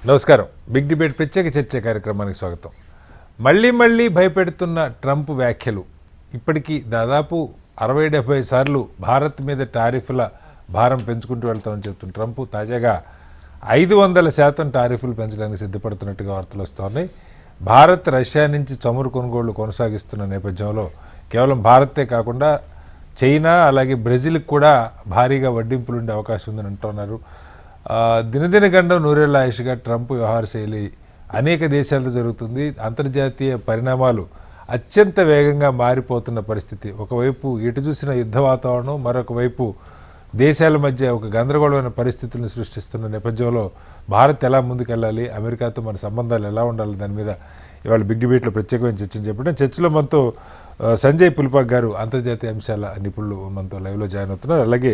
నమస్కారం. Big debate ప్రత్యేక చర్చ కార్యక్రమానికి స్వాగతం. మళ్ళీ భయపెడుతున్న ట్రంప్ వ్యాఖ్యలు ఇప్పటికీ దాదాపు 60-70 సార్లు భారత్ మీద టారిఫ్ల భారం పెంచుకుంటూ వెళ్తామని చెప్తున్న ట్రంప్ తాజాగా 500% టారిఫ్లు పెంచడానికి సిద్ధపడుతున్నట్టుగా వార్తలు వస్తున్నాయి. భారత్ రష్యా నుంచి చమురు కొనుగోళ్లు కొనసాగిస్తున్న నేపథ్యంలో కేవలం భారతే కాకుండా చైనా అలాగే బ్రెజిల్కి కూడా భారీగా వడ్డింపులు ఉండే అవకాశం ఉందని అంటున్నారు. దినదిన గండం నూరేళ్ల ఆయుష్గా ట్రంప్ వ్యవహార శైలి అనేక దేశాలతో జరుగుతుంది. అంతర్జాతీయ పరిణామాలు అత్యంత వేగంగా మారిపోతున్న పరిస్థితి. ఒకవైపు ఎటు చూసిన యుద్ధ వాతావరణం, మరొక వైపు దేశాల మధ్య ఒక గందరగోళమైన పరిస్థితులను సృష్టిస్తున్న నేపథ్యంలో భారత్ ఎలా ముందుకెళ్ళాలి, అమెరికాతో మన సంబంధాలు ఎలా ఉండాలి, దాని మీద ఇవాళ బిగ్ డిబేట్లో ప్రత్యేకమైన చర్చను చెప్పడం. చర్చలో మనతో సంజయ్ పుల్పాక్ గారు అంతర్జాతీయ అంశాల నిపుణులు మనతో లైవ్లో జాయిన్ అవుతున్నారు. అలాగే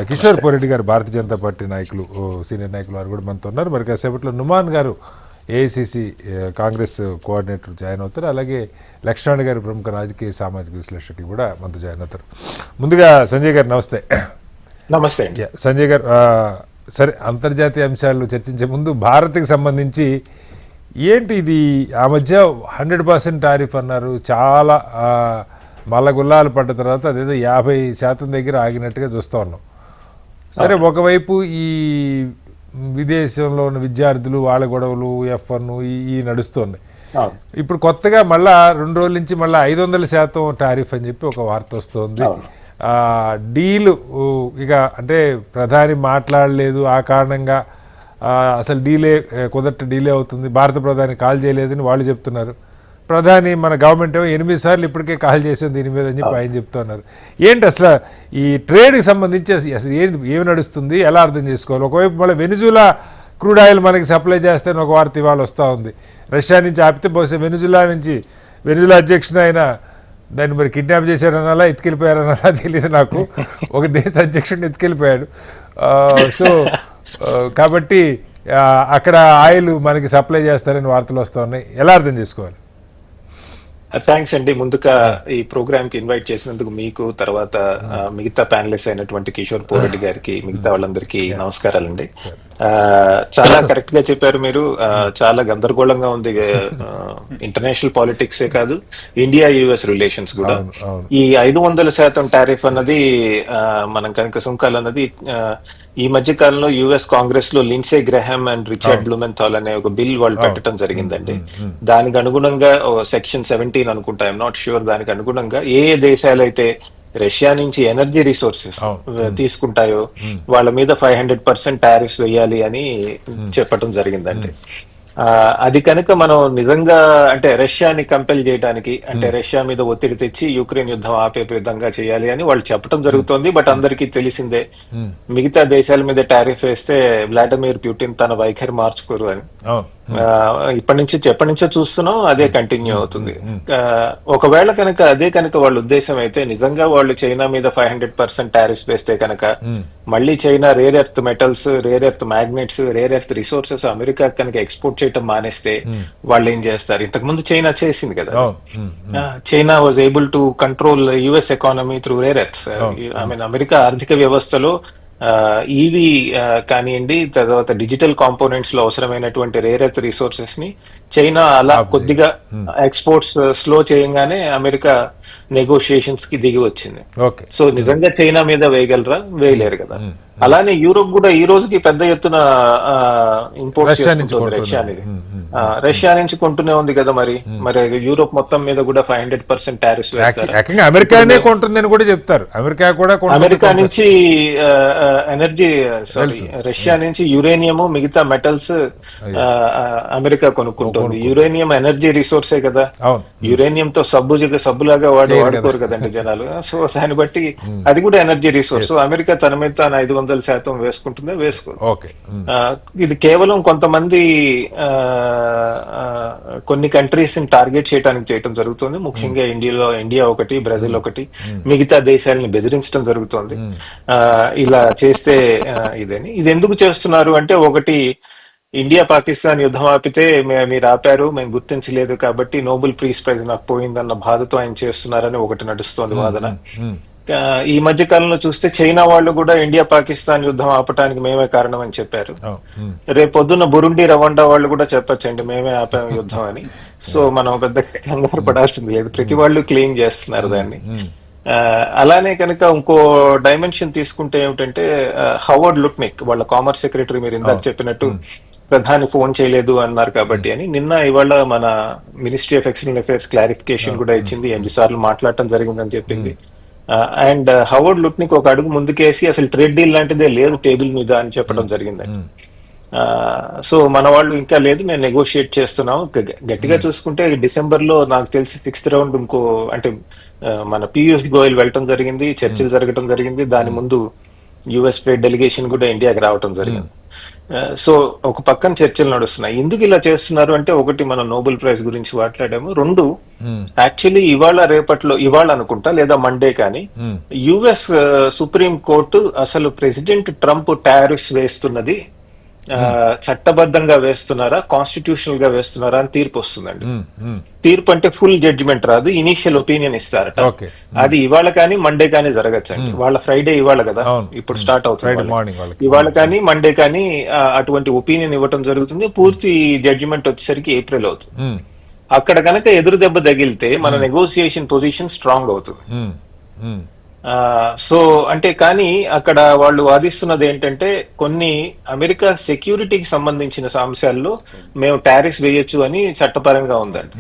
కిషోర్ పోరెడ్డి గారు భారతీయ జనతా పార్టీ నాయకులు, సీనియర్ నాయకులు వారు కూడా మనతో ఉన్నారు. మరి కాసేపట్లో నుమాన్ గారు ఏఐసిసి కాంగ్రెస్ కోఆర్డినేటర్ జాయిన్ అవుతారు. అలాగే లక్ష్మణ్ గారు ప్రముఖ రాజకీయ సామాజిక విశ్లేషకులు కూడా మనతో జాయిన్ అవుతారు. ముందుగా సంజయ్ గారు నమస్తే. నమస్తే. సంజయ్ గారు, సరే, అంతర్జాతీయ అంశాలు చర్చించే ముందు భారత్కి సంబంధించి ఏంటి ఇది? ఆ మధ్య 100% టారిఫ్ అన్నారు, చాలా మల్లగుల్లాలు పడ్డ తర్వాత అదేదో 50% దగ్గర ఆగినట్టుగా చూస్తూ ఉన్నాం. సరే, ఒకవైపు ఈ విదేశంలో ఉన్న విద్యార్థులు వాళ్ళ గొడవలు F1 ఈ నడుస్తున్నాయి. ఇప్పుడు కొత్తగా మళ్ళా 2 రోజుల నుంచి మళ్ళీ 500% టారిఫ్ అని చెప్పి ఒక వార్త వస్తుంది. డీలు ఇక అంటే ప్రధాని మాట్లాడలేదు, ఆ కారణంగా అసలు డీలే అవుతుంది. భారత ప్రధాని కాల్ చేయలేదని వాళ్ళు చెప్తున్నారు. ప్రధాని మన గవర్నమెంట్ ఏమో 8 సార్లు ఇప్పటికే కాల్ చేసింది దీని మీద అని చెప్పి ఆయన చెప్తున్నారు. ఏంటి అసలు ఈ ట్రేడ్కి సంబంధించి అసలు ఏమి నడుస్తుంది, ఎలా అర్థం చేసుకోవాలి? ఒకవైపు మళ్ళీ వెనిజులా క్రూడ్ ఆయిల్ మనకి సప్లై చేస్తారని ఒక వార్త ఇవాళ వస్తూ ఉంది. రష్యా నుంచి ఆపితే బహుశా వెనిజులా అధ్యక్షుడు ఆయన దాన్ని మరి కిడ్నాప్ చేశారనాలా, ఎత్తుకెళ్ళిపోయారనాలా తెలియదు నాకు. ఒక దేశ అధ్యక్షుడిని ఎత్తుకెళ్ళిపోయాడు. సో కాబట్టి అక్కడ ఆయిల్ మనకి సప్లై చేస్తారని వార్తలు వస్తూ ఉన్నాయి. ఎలా అర్థం చేసుకోవాలి? థ్యాంక్స్ అండి. ముందుగా ఈ ప్రోగ్రామ్ కి ఇన్వైట్ చేసినందుకు మీకు, తర్వాత మిగతా ప్యానలిస్ట్ అయినటువంటి కిషోర్ పోరెడ్డి గారికి, మిగతా వాళ్ళందరికీ నమస్కారాలండి. చాలా కరెక్ట్ గా చెప్పారు మీరు. చాలా గందరగోళంగా ఉంది ఇంటర్నేషనల్ పాలిటిక్సే కాదు, ఇండియా యుఎస్ రిలేషన్స్ కూడా. ఈ 500% టారిఫ్ అన్నది, మనం కనుక సుంకాలు అన్నది ఈ మధ్య కాలంలో యుఎస్ కాంగ్రెస్ లో లిండ్సే గ్రహాం అండ్ రిచర్డ్ బ్లూమెంథాల్ అనే ఒక బిల్ వాళ్ళు పెట్టడం జరిగిందండి. దానికి అనుగుణంగా సెక్షన్ 17 అనుకుంటా, ఐఎమ్ నాట్ ష్యూర్, దానికి అనుగుణంగా ఏ దేశాలైతే రష్యా నుంచి ఎనర్జీ రిసోర్సెస్ తీసుకుంటాయో వాళ్ళ మీద 500% టారిఫ్స్ వేయాలి అని చెప్పడం జరిగిందండి. అది కనుక మనం నిజంగా అంటే రష్యాని కంపెల్ చేయడానికి, అంటే రష్యా మీద ఒత్తిడి తెచ్చి యుక్రెయిన్ యుద్ధం ఆపే విధంగా చేయాలి అని వాళ్ళు చెప్పడం జరుగుతోంది. బట్ అందరికీ తెలిసిందే, మిగతా దేశాల మీద టారిఫ్ వేస్తే వ్లాడిమిర్ పుటిన్ తన వైఖరి మార్చుకోరు అని. ఎప్పటి నుంచో చూస్తున్నాం, అదే కంటిన్యూ అవుతుంది. ఒకవేళ కనుక అదే కనుక వాళ్ళ ఉద్దేశం అయితే, నిజంగా వాళ్ళు చైనా మీద 500% టారిఫ్స్ వేస్తే కనుక మళ్ళీ China rare earth metals, rare earth magnets, rare earth resources America కనుక ఎక్స్పోర్ట్ చేయటం మానేస్తే వాళ్ళు ఏం చేస్తారు? ఇంతకు ముందు చైనా చేసింది కదా. China was able to control US economy through rare earths. I mean America ఆర్థిక వ్యవస్థలో ఈవీ కానివ్వండి, తర్వాత డిజిటల్ కాంపోనెంట్స్ లో అవసరమైనటువంటి రేర్ ఎర్త్ రిసోర్సెస్ ని చైనా అలా కొద్దిగా ఎక్స్పోర్ట్స్ స్లో చేయగానే అమెరికా నెగోషియేషన్స్ కి దిగి వచ్చింది. సో నిజంగా చైనా మీద వేయగలరా? వేయలేరు కదా. అలానే యూరోప్ కూడా ఈ రోజుకి పెద్ద ఎత్తున ఇంపోర్ట్స్ చేస్తుంది రష్యా నుంచి కొంటూనే ఉంది కదా. మరి యూరోప్ మొత్తం మీద కూడా 500% టారిఫ్స్ వేస్తారు. అమెరికానే కొంటుందని కూడా చెప్తారు. అమెరికా నుంచి ఎనర్జీ, రష్యా నుంచి యురేనియం, మిగతా మెటల్స్ అమెరికా కొనుక్కుంటుంది. యురేనియం ఎనర్జీ రిసోర్సే కదా. యురేనియం తో సబ్బులాగా వాడుకోరు కదండి జనాలు. సో దాన్ని బట్టి అది కూడా ఎనర్జీ రిసోర్స్. అమెరికా తన మీద తాను 500% వేసుకుంటుందా? వేసుకో. ఇది కేవలం కొంతమంది కొన్ని కంట్రీస్ ని టార్గెట్ చేయడం జరుగుతుంది. ముఖ్యంగా ఇండియా ఒకటి, బ్రెజిల్ ఒకటి, మిగతా దేశాలని బెదిరించడం జరుగుతుంది. ఇలా చేస్తే ఇది ఎందుకు చేస్తున్నారు అంటే, ఒకటి ఇండియా పాకిస్తాన్ యుద్ధం ఆపితే మీరు ఆపారు, మేము గుర్తించలేదు కాబట్టి నోబెల్ పీస్ ప్రైజ్ నాకు పోయిందన్న బాధతో ఆయన చేస్తున్నారని ఒకటి నడుస్తోంది వాదన. ఈ మధ్య కాలంలో చూస్తే చైనా వాళ్ళు కూడా ఇండియా పాకిస్తాన్ యుద్ధం ఆపటానికి మేమే కారణం అని చెప్పారు. రేపు పొద్దున్న బురుండి రవాండా వాళ్ళు కూడా చెప్పొచ్చండి మేమే ఆపాం యుద్ధం అని. సో మనం పెద్ద కంగారు పడాల్సింది లేదు, ప్రతి వాళ్ళు క్లెయిమ్ చేస్తున్నారు దాన్ని. అలానే కనుక ఇంకో డైమెన్షన్ తీసుకుంటే ఏమిటంటే హవర్డ్ లుట్నిక్ వాళ్ళ కామర్స్ సెక్రటరీ, మీరు ఇందాక చెప్పినట్టు ప్రధాని ఫోన్ చేయలేదు అన్నారు కాబట్టి అని, నిన్న ఇవాళ మన ministry of external affairs clarification కూడా ఇచ్చింది, 8 సార్లు మాట్లాడటం జరిగిందని చెప్పింది. అండ్ హవర్డ్ లుట్నిక్ ఒక అడుగు ముందుకేసి అసలు ట్రేడ్ డీల్ లాంటిదే లేదు టేబుల్ మీద అని చెప్పడం జరిగిందండి. సో మన వాళ్ళు ఇంకా లేదు, మేము నెగోషియేట్ చేస్తున్నాం. గట్టిగా చూసుకుంటే డిసెంబర్ లో నాకు తెలిసి 6th రౌండ్ ఇంకో అంటే మన పీయూష్ గోయల్ వెళ్ళటం జరిగింది, చర్చలు జరగటం జరిగింది. దాని ముందు యుఎస్ ట్రేడ్ డెలిగేషన్ కూడా ఇండియాకి రావటం జరిగింది. సో ఒక పక్కన చర్చలు నడుస్తున్నాయి. ఎందుకు ఇలా చేస్తున్నారు అంటే, ఒకటి మనం నోబెల్ ప్రైజ్ గురించి మాట్లాడాము, 2 యాక్చువల్లీ ఇవాళ రేపట్లో, ఇవాళ అనుకుంటా లేదా మండే కానీ యుఎస్ సుప్రీం కోర్టు అసలు ప్రెసిడెంట్ ట్రంప్ టారిఫ్స్ వేస్తున్నది చట్టబద్ధంగా వేస్తున్నారా, కాన్స్టిట్యూషనల్ గా వేస్తున్నారా అని తీర్పు వస్తుందండి. తీర్పు అంటే ఫుల్ జడ్జిమెంట్ రాదు, ఇనీషియల్ ఒపీనియన్ ఇస్తారట. అది ఇవాళ కానీ మండే కానీ జరగచ్చండి. వాళ్ళ ఫ్రైడే ఇవాళ కదా ఇప్పుడు స్టార్ట్ అవుతుంది, ఇవాళ కానీ మండే కానీ అటువంటి ఒపీనియన్ ఇవ్వటం జరుగుతుంది. పూర్తి జడ్జిమెంట్ వచ్చేసరికి ఏప్రిల్ అవుతుంది. అక్కడ కనుక ఎదురు దెబ్బ తగిలితే మన నెగోసియేషన్ పొజిషన్ స్ట్రాంగ్ అవుతుంది. సో అంటే కానీ అక్కడ వాళ్ళు వాదిస్తున్నది ఏంటంటే, కొన్ని అమెరికా సెక్యూరిటీకి సంబంధించిన అంశాల్లో మేము టారిఫ్స్ వేయొచ్చు అని చట్టపరంగా ఉందండి.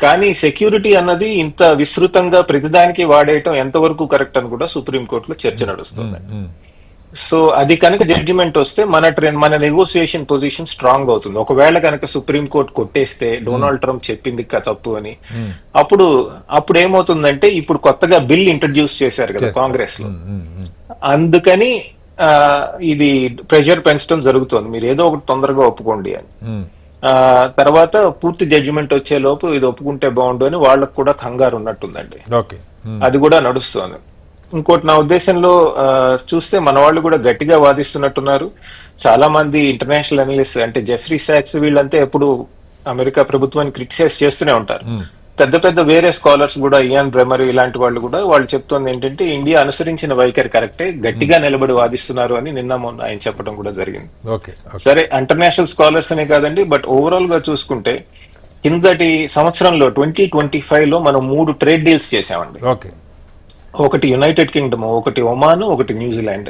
కానీ సెక్యూరిటీ అన్నది ఇంత విస్తృతంగా ప్రతిదానికి వాడేయటం ఎంతవరకు కరెక్ట్ అని కూడా సుప్రీంకోర్టులో చర్చ నడుస్తుందండి. సో అది కనుక జడ్జిమెంట్ వస్తే మన నెగోసియేషన్ పొజిషన్ స్ట్రాంగ్ అవుతుంది. ఒకవేళ కనుక సుప్రీంకోర్టు కొట్టేస్తే డొనాల్డ్ ట్రంప్ చెప్పింది తప్పు అని, అప్పుడు ఏమవుతుందంటే, ఇప్పుడు కొత్తగా బిల్ ఇంట్రడ్యూస్ చేశారు కదా కాంగ్రెస్ లో, అందుకని ఇది ప్రెషర్ పెంచడం జరుగుతుంది, మీరు ఏదో ఒకటి తొందరగా ఒప్పుకోండి అని. తర్వాత పూర్తి జడ్జిమెంట్ వచ్చే లోపు ఇది ఒప్పుకుంటే బాగుండు అని వాళ్ళకు కూడా కంగారు ఉన్నట్టుందండి. అది కూడా నడుస్తుంది. ఇంకోటి నా ఉద్దేశంలో చూస్తే మన వాళ్ళు కూడా గట్టిగా వాదిస్తున్నట్టున్నారు. చాలా మంది ఇంటర్నేషనల్ అనలిస్ట్ అంటే జెఫ్రీ సాక్స్ వీళ్ళంతా ఎప్పుడు అమెరికా ప్రభుత్వాన్ని క్రిటిసైజ్ చేస్తూనే ఉంటారు. పెద్ద పెద్ద వేరే స్కాలర్స్ కూడా, ఇయాన్ బ్రెమర్ ఇలాంటి వాళ్ళు కూడా వాళ్ళు చెప్తుంది ఏంటంటే, ఇండియా అనుసరించిన వైఖరి కరెక్టే, గట్టిగా నిలబడి వాదిస్తున్నారు అని నిన్న మొన్న ఆయన చెప్పడం కూడా జరిగింది. సరే, ఇంటర్నేషనల్ స్కాలర్స్ అనే కాదండి, బట్ ఓవరాల్ గా చూసుకుంటే కిందటి సంవత్సరంలో 2025 లో మనం 3 ట్రేడ్ డీల్స్ చేసామండి. ఒకటి యునైటెడ్ కింగ్డమ్, ఒకటి ఒమాన్, ఒకటి New Zealand.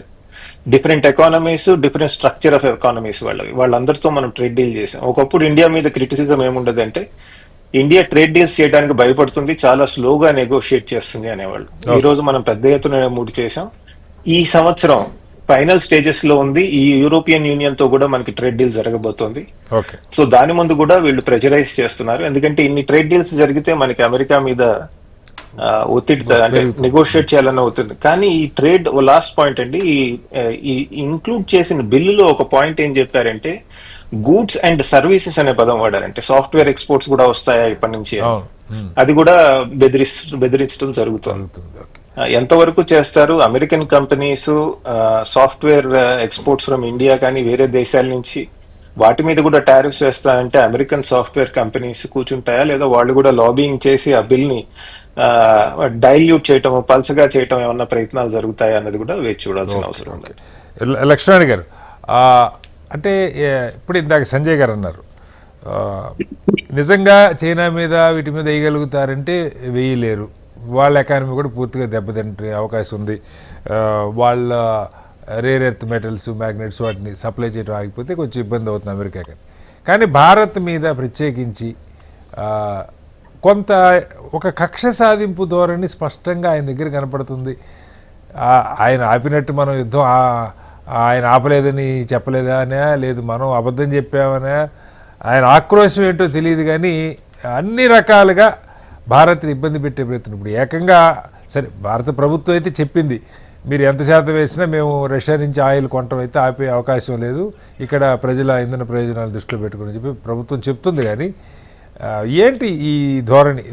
Different economies, different structure of economies వాళ్ళందరితో మనం ట్రేడ్ డీల్ చేసాం. ఒకప్పుడు ఇండియా మీద క్రిటిసిజం ఏముండదు అంటే, ఇండియా ట్రేడ్ డీల్స్ చేయడానికి భయపడుతుంది, చాలా స్లోగా నెగోషియేట్ చేస్తుంది అనేవాళ్ళు. ఈ రోజు మనం పెద్ద ఎత్తున 3 చేసాం. ఈ సంవత్సరం ఫైనల్ స్టేజెస్ లో ఉంది. ఈ యూరోపియన్ యూనియన్ తో కూడా మనకి ట్రేడ్ డీల్ జరగబోతోంది. సో దాని ముందు కూడా వీళ్ళు ప్రెజరైజ్ చేస్తున్నారు. ఎందుకంటే ఇన్ని ట్రేడ్ డీల్స్ జరిగితే మనకి అమెరికా మీద ఒత్తిడి అంటే నెగోషియేట్ చేయాలన్న అవుతుంది. కానీ ఈ ట్రేడ్ లాస్ట్ పాయింట్ అండి, ఈ ఇంక్లూడ్ చేసిన బిల్లులో ఒక పాయింట్ ఏం చెప్పారంటే, గూడ్స్ అండ్ సర్వీసెస్ అనే పదం వాడారంటే, సాఫ్ట్వేర్ ఎక్స్పోర్ట్స్ కూడా వస్తాయా ఇప్పటి నుంచి, అది కూడా బెదిరించడం జరుగుతుంది. ఎంతవరకు చేస్తారు? American companies software exports from India కానీ వేరే దేశాల నుంచి వాటి మీద కూడా టారిఫ్స్ వేస్తారంటే, అమెరికన్ సాఫ్ట్వేర్ కంపెనీస్ కూర్చుంటాయా, లేదా వాళ్ళు కూడా లాబింగ్ చేసి ఆ బిల్ ని డైల్యూట్ చేయటం, పల్చగా చేయటం ఏమన్నా ప్రయత్నాలు జరుగుతాయా అన్నది కూడా వేచి చూడాల్సిన అవసరం ఉంది. లక్ష్మణ్ గారు, అంటే ఇప్పుడు ఇందాక సంజయ్ గారు అన్నారు, నిజంగా చైనా మీద వీటి మీద వేయగలుగుతారంటే వేయలేరు, వాళ్ళ ఎకానమీ కూడా పూర్తిగా దెబ్బతింటే అవకాశం ఉంది. వాళ్ళ రేర్ ఎర్త్ మెటల్స్, మ్యాగ్నెట్స్ వాటిని సప్లై చేయడం ఆగిపోతే కొంచెం ఇబ్బంది అవుతుంది అమెరికాకి. కానీ భారత్ మీద ప్రత్యేకించి కొంత ఒక కక్ష సాధింపు ధోరణి స్పష్టంగా ఆయన దగ్గర కనపడుతుంది. ఆయన ఆపినట్టు మనం యుద్ధం ఆయన ఆపలేదని చెప్పలేదా అనే, లేదు మనం అబద్ధం చెప్పామనే, ఆయన ఆక్రోశం ఏంటో తెలియదు, కానీ అన్ని రకాలుగా భారత్ని ఇబ్బంది పెట్టే ప్రయత్నం. ఇప్పుడు ఏకంగా సరే, భారత ప్రభుత్వం అయితే చెప్పింది, మీరు ఎంత శాతం వేసినా మేము రష్యా నుంచి ఆయిల్ కొనటం అయితే ఆపే అవకాశం లేదు, ఇక్కడ ప్రజల ఇంధన ప్రయోజనాలు దృష్టిలో పెట్టుకుని చెప్పి ప్రభుత్వం చెప్తుంది. కానీ ఏంటి ఈ ధోరణి?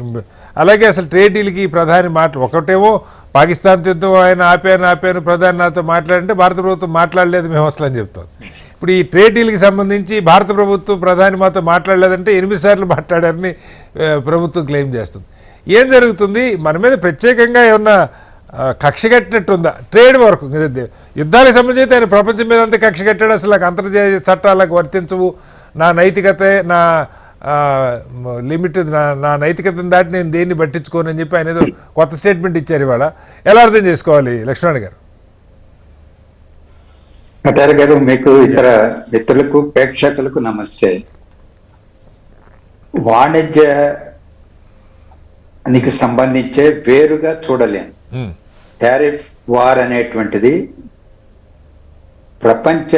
అలాగే అసలు ట్రేడ్ డీల్కి ప్రధాని ఒకటేమో పాకిస్తాన్ యుద్ధం ఆయన ఆపాను ప్రధాని నాతో మాట్లాడంటే భారత ప్రభుత్వం మాట్లాడలేదు మేము అసలు అని చెప్తాం. ఇప్పుడు ఈ ట్రేడ్ డీల్కి సంబంధించి భారత ప్రభుత్వం ప్రధాని మాతో మాట్లాడలేదంటే 8 సార్లు మాట్లాడారని ప్రభుత్వం క్లెయిమ్ చేస్తుంది. ఏం జరుగుతుంది? మన మీద ప్రత్యేకంగా ఏమన్నా కక్ష కట్టినట్టుందా ట్రేడ్ వరకు యుద్ధానికి సంబంధించి ఆయన ప్రపంచం మీద అంతా కక్ష కట్టాడు, అసలు నాకు అంతర్జాతీయ చట్టాలకు వర్తించవు, నా నైతికతే నా లిమిట్, నా నైతికతను దాటి నేను దేన్ని పట్టించుకోను అని చెప్పి ఆయన ఏదో కొత్త స్టేట్మెంట్ ఇచ్చారు. ఇవాళ ఎలా అర్థం చేసుకోవాలి లక్ష్మణ్ గారు? కటారి గారు, మీకు ఇతర మిత్రులకు ప్రేక్షకులకు నమస్తే. వాణిజ్యానికి సంబంధించే వేరుగా చూడలేం. టారిఫ్ వార్ అనేటువంటిది ప్రపంచ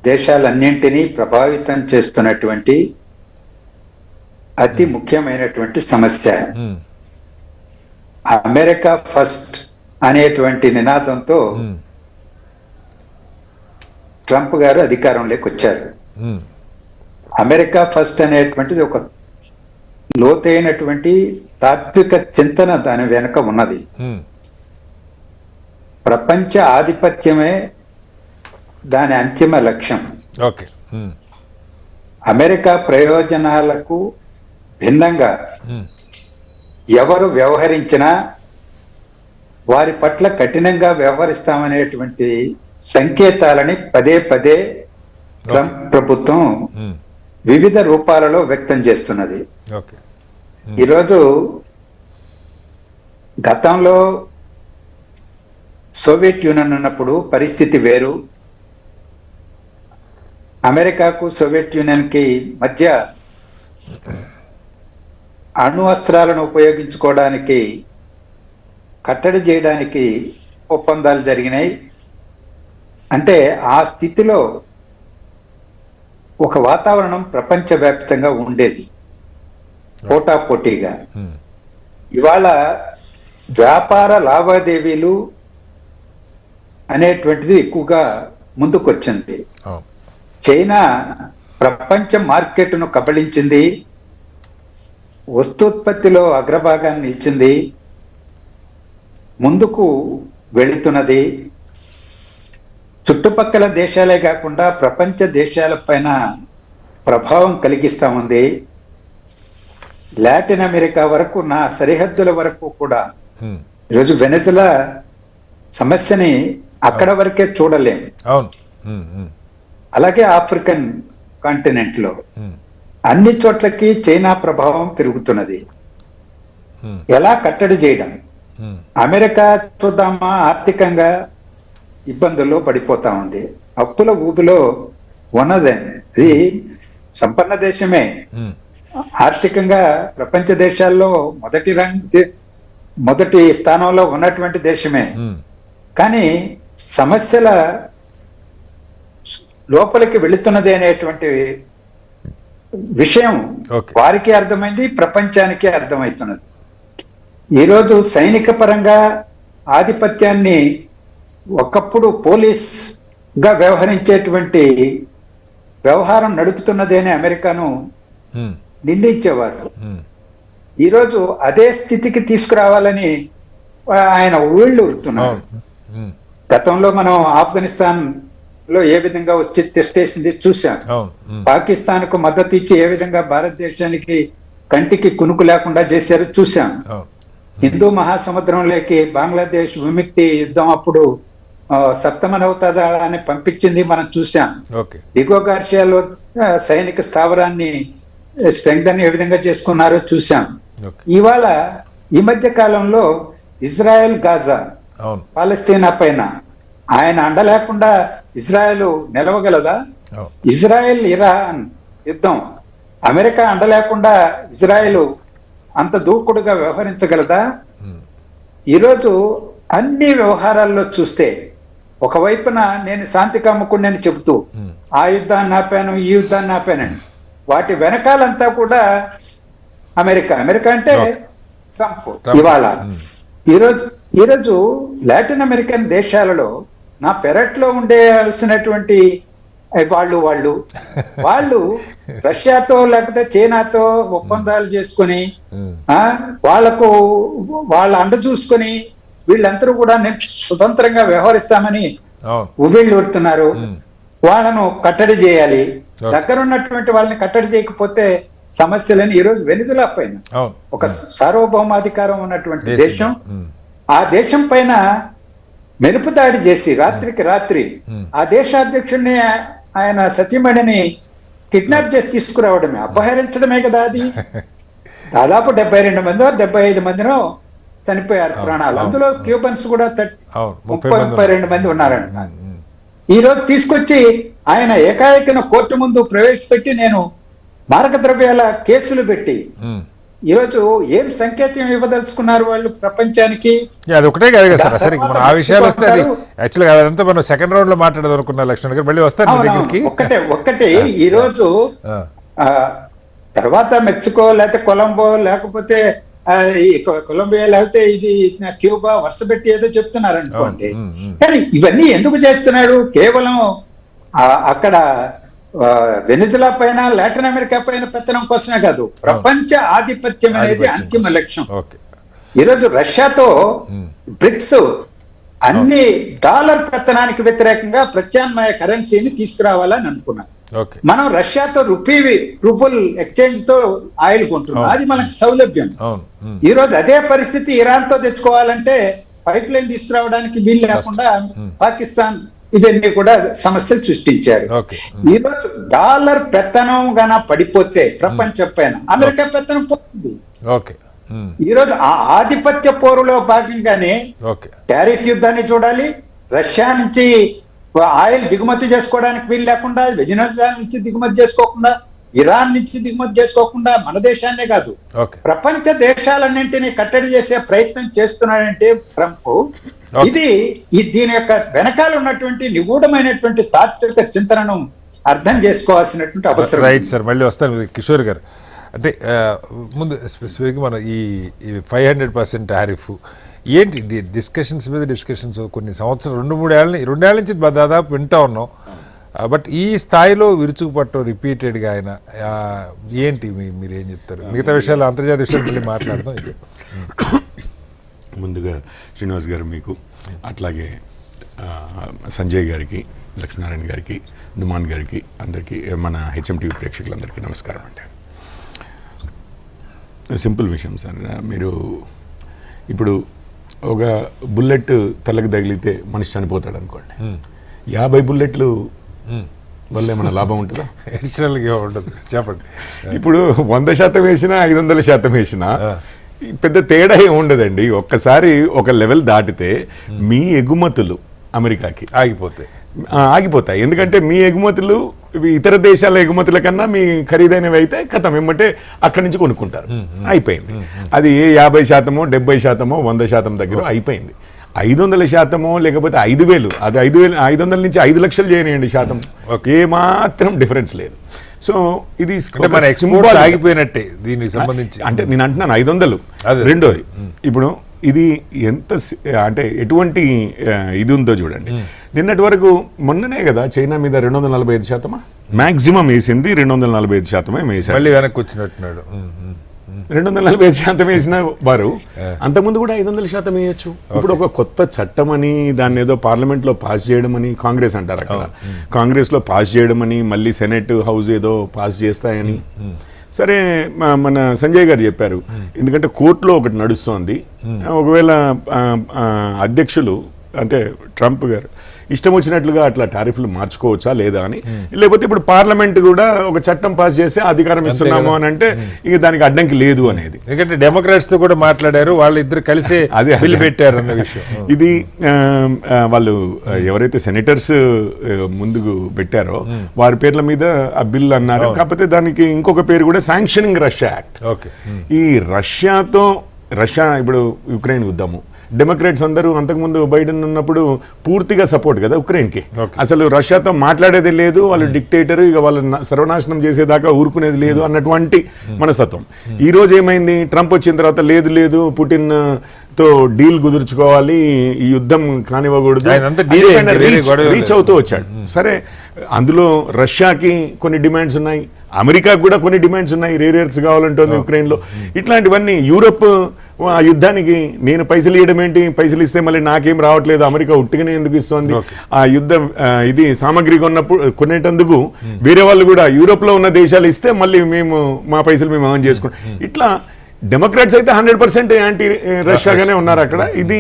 దేశాలన్నింటినీ ప్రభావితం చేస్తున్నటువంటి అతి ముఖ్యమైనటువంటి సమస్య. అమెరికా ఫస్ట్ అనేటువంటి నినాదంతో ట్రంప్ గారు అధికారంలోకి వచ్చారు. అమెరికా ఫస్ట్ అనేటువంటిది ఒక లోతైనటువంటి తాత్విక చింతన దాని వెనుక ఉన్నది. ప్రపంచ ఆధిపత్యమే దాని అంతిమ లక్ష్యం. ఓకే. అమెరికా ప్రయోజనాలకు భిన్నంగా ఎవరు వ్యవహరించినా వారి పట్ల కఠినంగా వ్యవహరిస్తామనేటువంటి సంకేతాలని పదే పదే ట్రంప్ ప్రభుత్వం వివిధ రూపాలలో వ్యక్తం చేస్తున్నది. ఈరోజు గతంలో సోవియట్ యూనియన్ ఉన్నప్పుడు పరిస్థితి వేరు. అమెరికాకు సోవియట్ యూనియన్ కి మధ్య అణు అస్త్రాలను ఉపయోగించుకోవడానికి కట్టడి చేయడానికి ఒప్పందాలు జరిగినాయి. అంటే ఆ స్థితిలో ఒక వాతావరణం ప్రపంచవ్యాప్తంగా ఉండేది పోటాపోటీగా. ఇవాళ వ్యాపార లావాదేవీలు అనేటువంటిది ఎక్కువగా ముందుకొచ్చింది. చైనా ప్రపంచ మార్కెట్ను కబళించింది, వస్తూత్పత్తిలో అగ్రభాగాన్ని నిలిచింది, ముందుకు వెళుతున్నది. చుట్టుపక్కల దేశాలే కాకుండా ప్రపంచ దేశాలపైన ప్రభావం కలిగిస్తా ఉంది. లాటిన్ అమెరికా వరకు, నా సరిహద్దుల వరకు కూడా ఈరోజు వెనెజులా సమస్యని అక్కడ వరకే చూడలేం. అలాగే ఆఫ్రికన్ కాంటినెంట్ లో అన్ని చోట్లకి చైనా ప్రభావం పెరుగుతున్నది. ఎలా కట్టడి చేయడం? అమెరికా చూద్దామా, ఆర్థికంగా ఇబ్బందుల్లో పడిపోతా ఉంది, అప్పుల ఊబిలో ఉన్నదే. ఇది సంపన్న దేశమే, ఆర్థికంగా ప్రపంచ దేశాల్లో మొదటి స్థానంలో ఉన్నటువంటి దేశమే. కానీ సమస్యల లోపలికి వెళుతున్నది అనేటువంటి విషయం వారికి అర్థమైంది, ప్రపంచానికి అర్థమవుతున్నది. ఈరోజు సైనిక పరంగా ఆధిపత్యాన్ని ఒకప్పుడు పోలీస్ గా వ్యవహరించేటువంటి వ్యవహారం నడుపుతున్నది అని అమెరికాను నిందించేవారు. ఈరోజు అదే స్థితికి తీసుకురావాలని ఆయన ఊళ్ళూరుతున్నారు. గతంలో మనం ఆఫ్ఘనిస్తాన్ లో ఏ విధంగా వచ్చి తెస్టేసింది చూసాం. పాకిస్తాన్ కు మద్దతు ఇచ్చి ఏ విధంగా భారతదేశానికి కంటికి కునుకు లేకుండా చేశారు చూసాం. హిందూ మహాసముద్రంలోకి బంగ్లాదేశ్ విముక్తి యుద్ధం అప్పుడు సప్తమనవతారాన్ని పంపించింది మనం చూసాం. దిగువ గార్షియాలో సైనిక స్థావరాన్ని స్ట్రెంగ్తన్ ఏ విధంగా చేసుకున్నారో చూసాం. ఇవాళ ఈ మధ్య కాలంలో ఇజ్రాయెల్ గాజా పాలస్తీనా పైన ఆయన అండ లేకుండా ఇజ్రాయెల్ నిలవగలదా? ఇజ్రాయెల్ ఇరాన్ యుద్ధం అమెరికా అండ లేకుండా ఇజ్రాయెల్ అంత దూకుడుగా వ్యవహరించగలదా? ఈరోజు అన్ని వ్యవహారాల్లో చూస్తే ఒకవైపున నేను శాంతి కాముకుడిని చెబుతూ ఆ యుద్ధాన్ని ఆపాను, ఈ యుద్ధాన్ని ఆపానని, వాటి వెనకాలంతా కూడా అమెరికా అంటే ట్రంప్. ఇవాళ ఈరోజు లాటిన్ అమెరికన్ దేశాలలో నా పెరట్లో ఉండేయాల్సినటువంటి వాళ్ళు రష్యాతో లేకపోతే చైనాతో ఒప్పందాలు చేసుకొని వాళ్ళ అండ చూసుకొని వీళ్ళందరూ కూడా స్వతంత్రంగా వ్యవహరిస్తామని ఉవ్విళ్ళూరుతున్నారు. వాళ్ళను కట్టడి చేయాలి. దగ్గరున్నటువంటి వాళ్ళని కట్టడి చేయకపోతే సమస్యలని ఈరోజు వెనిజులా పైన ఒక సార్వభౌమాధికారం ఉన్నటువంటి దేశం ఆ దేశం పైన మెరుపు దాడి చేసి రాత్రికి రాత్రి ఆ దేశ అధ్యక్షుడిని ఆయన సతీమణిని కిడ్నాప్ చేసి తీసుకురావడమే, అపహరించడమే కదా అది. దాదాపు 72 మందో 75 మందినో చనిపోయారు ప్రాణాలు. అందులో క్యూబన్స్ కూడా 32 మంది ఉన్నారంట. ఈ రోజు తీసుకొచ్చి ఆయన ఏకాఏకిన కోర్టు ముందు ప్రవేశపెట్టి నేను మారక ద్రవ్యాల కేసులు పెట్టి ఈరోజు ఏం సంకేతం ఇవ్వదలుచుకున్నారు వాళ్ళు ప్రపంచానికి? అది ఒకటే కాదు కదా సార్, అసలు మనం ఆ విషయాలు వస్తే అది యాక్చువల్గా అదంతా మనం సెకండ్ రౌండ్ లో మాట్లాడదాం అనుకున్న లక్ష్మణ్ గారు, మళ్ళీ వస్తారు మీ దగ్గరికి. ఒక్కటే ఈ రోజు తర్వాత మెక్సికో లేకపోతే కొలంబో లేకపోతే కొలంబియా లేకపోతే ఇది క్యూబా వరుస పెట్టి ఏదో చెప్తున్నారు అనుకోండి. కానీ ఇవన్నీ ఎందుకు చేస్తున్నాడు? కేవలం అక్కడ వెనిజులా పైన లాటిన్ అమెరికా పైన పెత్తనం కోసమే కాదు, ప్రపంచ ఆధిపత్యం అనేది అంతిమ లక్ష్యం. ఈరోజు రష్యాతో బ్రిక్స్ అన్ని డాలర్ పెత్తనానికి వ్యతిరేకంగా ప్రత్యామ్నాయ కరెన్సీని తీసుకురావాలని అనుకున్నారు. మనం రష్యాతో రూపుల్ ఎక్స్చేంజ్ తో ఆయిల్ కొంటున్నాం, అది మనకు సౌలభ్యం. ఈ రోజు అదే పరిస్థితి ఇరాన్ తో తెచ్చుకోవాలంటే పైప్ లైన్ తీసుకురావడానికి వీలు లేకుండా పాకిస్తాన్ ఇవన్నీ కూడా సమస్యలు సృష్టించారు. ఈ రోజు డాలర్ పెత్తనం గన పడిపోతే ప్రపంచం పైన అమెరికా పెత్తనం పోతుంది. ఈ రోజు ఆ ఆధిపత్య పోరులో భాగంగానే టారిఫ్ యుద్ధాన్ని చూడాలి. రష్యా నుంచి ఆయిల్ దిగుమతి చేసుకోవడానికి వీలు లేకుండా, వెజినజులా నుంచి దిగుమతి చేసుకోకుండా, ఇరాన్ నుంచి దిగుమతి చేసుకోకుండా మన దేశాన్నే కాదు ప్రపంచ దేశాలన్నింటినీ కట్టడి చేసే ప్రయత్నం చేస్తున్నాడంటే ట్రంప్. ఇది దీని యొక్క వెనకాల ఉన్నటువంటి నిగూఢమైనటువంటి తాత్విక చింతనను అర్థం చేసుకోవాల్సినటువంటి అవసరం. రైట్ సార్, మళ్ళీ వస్తాను కిషోర్ గారు. అంటే ముందు స్పెసిఫిక్గా మన ఈ 500% టారిఫ్ ఏంటి డిస్కషన్స్ మీద డిస్కషన్స్ కొన్ని సంవత్సరం 2-3 ఏళ్ళ నుంచి దాదాపు వింటా ఉన్నాం. బట్ ఈ స్థాయిలో విరుచుకుపట్టడం రిపీటెడ్గా ఆయన ఏంటి మీరు ఏం చెప్తారు? మిగతా విషయాలు అంతర్జాతీయ విషయాలు మళ్ళీ మాట్లాడదాం. ముందుగా శ్రీనివాస్ గారు మీకు, అట్లాగే సంజయ్ గారికి, లక్ష్మీనారాయణ గారికి, నుమాన్ గారికి, అందరికీ, మన హెచ్ఎంటీవీ ప్రేక్షకులందరికీ నమస్కారం. అంటే సింపుల్ విషయం సార్, మీరు ఇప్పుడు ఒక బుల్లెట్ తలకు తగిలితే మనిషి చనిపోతాడు అనుకోండి, 50 బుల్లెట్లు వల్ల ఏమైనా లాభం ఉంటుందా? అడిషనల్గా ఉంటుంది, చెప్పండి. ఇప్పుడు 100% వేసినా 500% వేసినా పెద్ద తేడా ఏమి ఉండదండి. ఒక్కసారి ఒక లెవెల్ దాటితే మీ ఎగుమతులు అమెరికాకి ఆగిపోతాయి. ఎందుకంటే మీ ఎగుమతులు ఇతర దేశాల ఎగుమతుల కన్నా మీ ఖరీదైనవి అయితే కథం ఏమంటే అక్కడి నుంచి కొనుక్కుంటారు, అయిపోయింది. అది 50%, 70%, 100% దగ్గర అయిపోయింది. 500% లేకపోతే 5,000, అది 500 నుంచి 5 లక్షలు చేయనియండి శాతం, ఏమాత్రం డిఫరెన్స్ లేదు. సో ఇది ఆగిపోయినట్టే దీనికి సంబంధించి. అంటే నేను అంటున్నాను 500. రెండోది, ఇప్పుడు ఇది ఎంత అంటే ఎటువంటి ఇది ఉందో చూడండి. నిన్నటి వరకు మొన్ననే కదా చైనా మీద 245% మ్యాక్సిమం వేసింది, 245% వేసారు. మళ్ళీ వెనక్కి వచ్చినట్టున్నాడు. 245% వేసిన వారు అంతకుముందు కూడా 500% వేయచ్చు. ఇప్పుడు ఒక కొత్త చట్టం అని దాన్ని ఏదో పార్లమెంట్లో పాస్ చేయడం అని కాంగ్రెస్ అంటారు, అక్కడ కాంగ్రెస్లో పాస్ చేయడం అని, మళ్ళీ సెనెట్ హౌస్ ఏదో పాస్ చేస్తాయని. సరే, మన సంజయ్ గారు చెప్పారు, ఎందుకంటే కోర్టులో ఒకటి నడుస్తోంది. ఒకవేళ అధ్యక్షులు అంటే ట్రంప్ గారు ఇష్టం వచ్చినట్లుగా అట్లా టారిఫ్లు మార్చుకోవచ్చా లేదా అని, లేకపోతే ఇప్పుడు పార్లమెంట్ కూడా ఒక చట్టం పాస్ చేసి అధికారం ఇస్తున్నాము అని అంటే ఇక దానికి అడ్డంకి లేదు అనేది. ఎందుకంటే డెమోక్రాట్స్ తో కూడా మాట్లాడారు, వాళ్ళు ఇద్దరు కలిసి బిల్ పెట్టారు అన్న విషయం. ఇది వాళ్ళు ఎవరైతే సెనేటర్స్ ముందుకు పెట్టారో వారి పేర్ల మీద ఆ బిల్ అన్నారు. కాకపోతే దానికి ఇంకొక పేరు కూడా శాంక్షనింగ్ రష్యా యాక్ట్. ఈ రష్యా ఇప్పుడు యుక్రెయిన్ యుద్ధము, డెమోక్రాట్స్ అందరూ అంతకుముందు బైడెన్ ఉన్నప్పుడు పూర్తిగా సపోర్ట్ కదా ఉక్రెయిన్కి. అసలు రష్యాతో మాట్లాడేది లేదు, వాళ్ళు డిక్టేటర్, ఇక వాళ్ళు సర్వనాశనం చేసేదాకా ఊరుకునేది లేదు అన్నటువంటి మనస్తత్వం. ఈ రోజు ఏమైంది, ట్రంప్ వచ్చిన తర్వాత లేదు పుటిన్ తో డీల్ కుదుర్చుకోవాలి, ఈ యుద్ధం కానివ్వకూడదు, రీచ్ అవుతూ వచ్చాడు. సరే, అందులో రష్యాకి కొన్ని డిమాండ్స్ ఉన్నాయి, అమెరికాకు కూడా కొన్ని డిమాండ్స్ ఉన్నాయి, రేర్ ఎర్త్స్ కావాలంటుంది ఉక్రెయిన్లో. ఇట్లాంటివన్నీ యూరప్ ఆ యుద్ధానికి నేను పైసలు ఇవ్వడం ఏంటి, పైసలు ఇస్తే మళ్ళీ నాకేం రావట్లేదు, అమెరికా ఉట్టిగానే ఎందుకు ఇస్తుంది, ఆ యుద్ధం ఇది సామాగ్రి కొనేటందుకు వేరే వాళ్ళు కూడా యూరోప్ లో ఉన్న దేశాలు ఇస్తే మళ్ళీ మేము మా పైసలు మేము ఎర్న్ చేసుకుంటాం. ఇట్లా డెమోక్రాట్స్ అయితే 100% యాంటీ రష్యాగానే ఉన్నారు అక్కడ. ఇది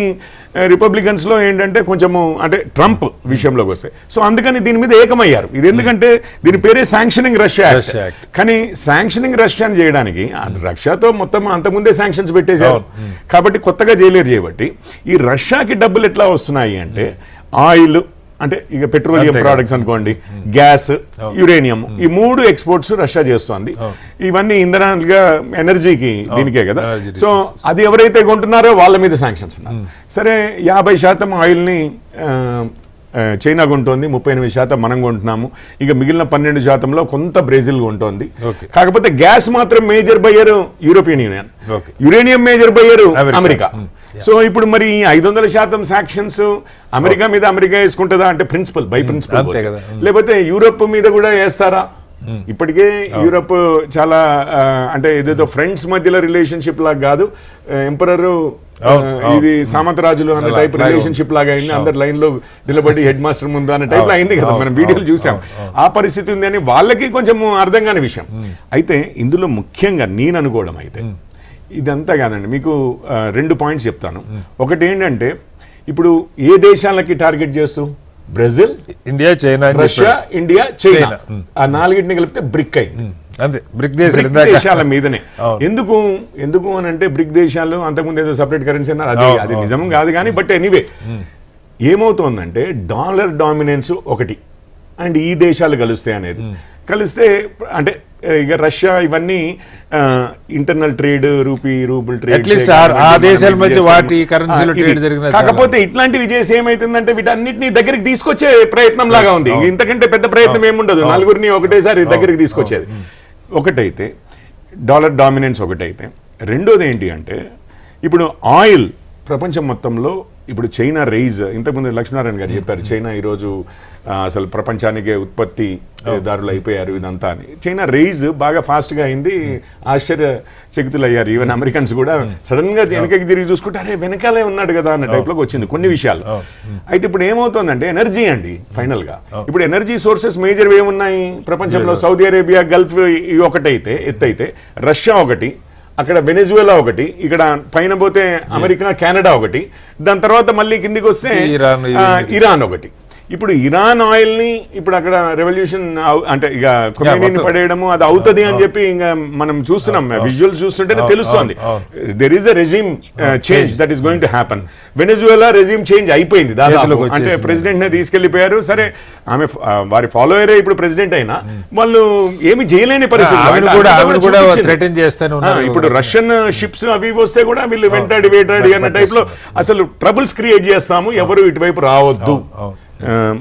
రిపబ్లికన్స్ లో ఏంటంటే కొంచెము అంటే ట్రంప్ విషయంలోకి వస్తాయి. సో అందుకని దీని మీద ఏకమయ్యారు. ఇది ఎందుకంటే దీని పేరే శాంక్షనింగ్ రష్యా యాక్ట్. కానీ శాంక్షనింగ్ రష్యాని చేయడానికి రష్యాతో మొత్తం అంతకుముందే శాంక్షన్స్ పెట్టేశారు కాబట్టి కొత్తగా చేయబట్టి ఈ రష్యాకి డబ్బులు ఎట్లా వస్తున్నాయి అంటే ఆయిల్ అంటే ఇక పెట్రోలియం ప్రోడక్ట్స్ అనుకోండి, గ్యాస్, యురేనియం, ఈ 3 ఎక్స్పోర్ట్స్ రష్యా చేస్తోంది. ఇవన్నీ ఇంధనాలుగా ఎనర్జీకి దీనికే కదా. సో అది ఎవరైతే కొంటున్నారో వాళ్ళ మీద శాంక్షన్స్ ఉన్నారు. సరే 50% ఆయిల్ని చైనా కొంటోంది, 38% మనం కొంటున్నాము. ఇక మిగిలిన 12%లో కొంత బ్రెజిల్ కొంటోంది. కాకపోతే గ్యాస్ మాత్రం major buyer European union, uranium major buyer America. So ఇప్పుడు మరి 500% శాంక్షన్స్ అమెరికా మీద అమెరికా వేసుకుంటుందా అంటే ప్రిన్సిపల్ బై ప్రిన్సిపల్, లేకపోతే యూరోప్ మీద కూడా వేస్తారా? ఇప్పటికే యూరోప్ చాలా అంటే ఏదేదో ఫ్రెండ్స్ మధ్యలో రిలేషన్షిప్ లాగా కాదు, ఎంపరర్ ఇది సామంతరాజులు అన్న టైప్ రిలేషన్షిప్ లాగా అయింది. అందరు లైన్ లో నిలబడి హెడ్ మాస్టర్ ముందు అన్న టైప్ లో అయింది కదా, మనం వీడియోలు చూసాం. ఆ పరిస్థితి ఉంది అని వాళ్ళకి కొంచెం అర్థం కాని విషయం. అయితే ఇందులో ముఖ్యంగా నేను అనుకోవడం అయితే ఇదంతా కాదండి, మీకు 2 పాయింట్స్ చెప్తాను. ఒకటి ఏంటంటే ఇప్పుడు ఏ దేశాలకి టార్గెట్ చేస్తూ Brazil, India, China, Russia, India, China, ఆ 4ని కలిపితే బ్రిక్ అయింది. అంతే, బ్రిక్ దేశాల మీదనే. ఎందుకు అని అంటే బ్రిక్ దేశాలు అంతకుముందు ఏదో సపరేట్ కరెన్సీ అన్నారు, అది నిజం కాదు కానీ బట్ ఎనీవే ఏమవుతోందంటే డాలర్ డామినెన్స్ ఒకటి అండ్ ఈ దేశాలు కలుస్తాయి అనేది. కలిస్తే అంటే ఇక రష్యా ఇవన్నీ ఇంటర్నల్ ట్రేడ్ రూబుల్ ట్రేడ్ కాకపోతే ఇట్లాంటివి చేసి ఏమైతుందంటే వీటన్నిటిని దగ్గరికి తీసుకొచ్చే ప్రయత్నం లాగా ఉంది. ఇంతకంటే పెద్ద ప్రయత్నం ఏముండదు, నలుగురిని ఒకటేసారి దగ్గరికి తీసుకొచ్చేది. ఒకటైతే డాలర్ డామినెన్స్ ఒకటైతే, రెండోది ఏంటి అంటే ఇప్పుడు ఆయిల్ ప్రపంచం మొత్తంలో ఇప్పుడు చైనా రైజ్, ఇంతకుముందు లక్ష్మీనారాయణ గారు చెప్పారు చైనా ఈరోజు అసలు ప్రపంచానికే ఉత్పత్తిదారులు అయిపోయారు ఇదంతా అని. చైనా రైజ్ బాగా ఫాస్ట్గా అయింది, ఆశ్చర్యచకితులు అయ్యారు. ఈవెన్ అమెరికన్స్ కూడా సడన్ గా వెనకకి తిరిగి చూసుకుంటే అరే వెనకాలే ఉన్నాడు కదా అన్న టైప్లోకి వచ్చింది కొన్ని విషయాలు. అయితే ఇప్పుడు ఏమవుతుందంటే ఎనర్జీ అండి ఫైనల్ గా. ఇప్పుడు ఎనర్జీ సోర్సెస్ మేజర్ ఏమున్నాయి ప్రపంచంలో? సౌదీ అరేబియా, గల్ఫ్ ఒకటైతే ఎత్తైతే, రష్యా ఒకటి, అక్కడ వెనెజువేలా ఒకటి, ఇక్కడ పైన పోతే అమెరికా, కెనడా ఒకటి, దాని తర్వాత మళ్ళీ కిందికి వస్తే ఇరాన్ ఒకటి. ఇప్పుడు ఇరాన్ ఆయిల్ ని ఇప్పుడు అక్కడ రెవల్యూషన్ అంటే ఇక ఖొమైనీని పడేయడము అది అవుతుంది అని చెప్పి ఇంకా మనం చూస్తున్నాం, విజువల్స్ చూస్తుంటేనే తెలుస్తోంది. There is a regime change that is going to happen. Venezuela regime change అయిపోయింది దాదాపు, అంటే ప్రెసిడెంట్ నే తీసుకెళ్లిపోయారు. సరే ఆమె వారి ఫాలోయరే ఇప్పుడు ప్రెసిడెంట్ అయినా వాళ్ళు ఏమి చేయలేని పరిస్థితి. ఇప్పుడు రష్యన్ షిప్స్ అవి వస్తే కూడా వీళ్ళు వెంటాడి అన్న టైప్ లో అసలు ట్రబుల్స్ క్రియేట్ చేస్తాము, ఎవరు ఇటువైపు రావద్దు.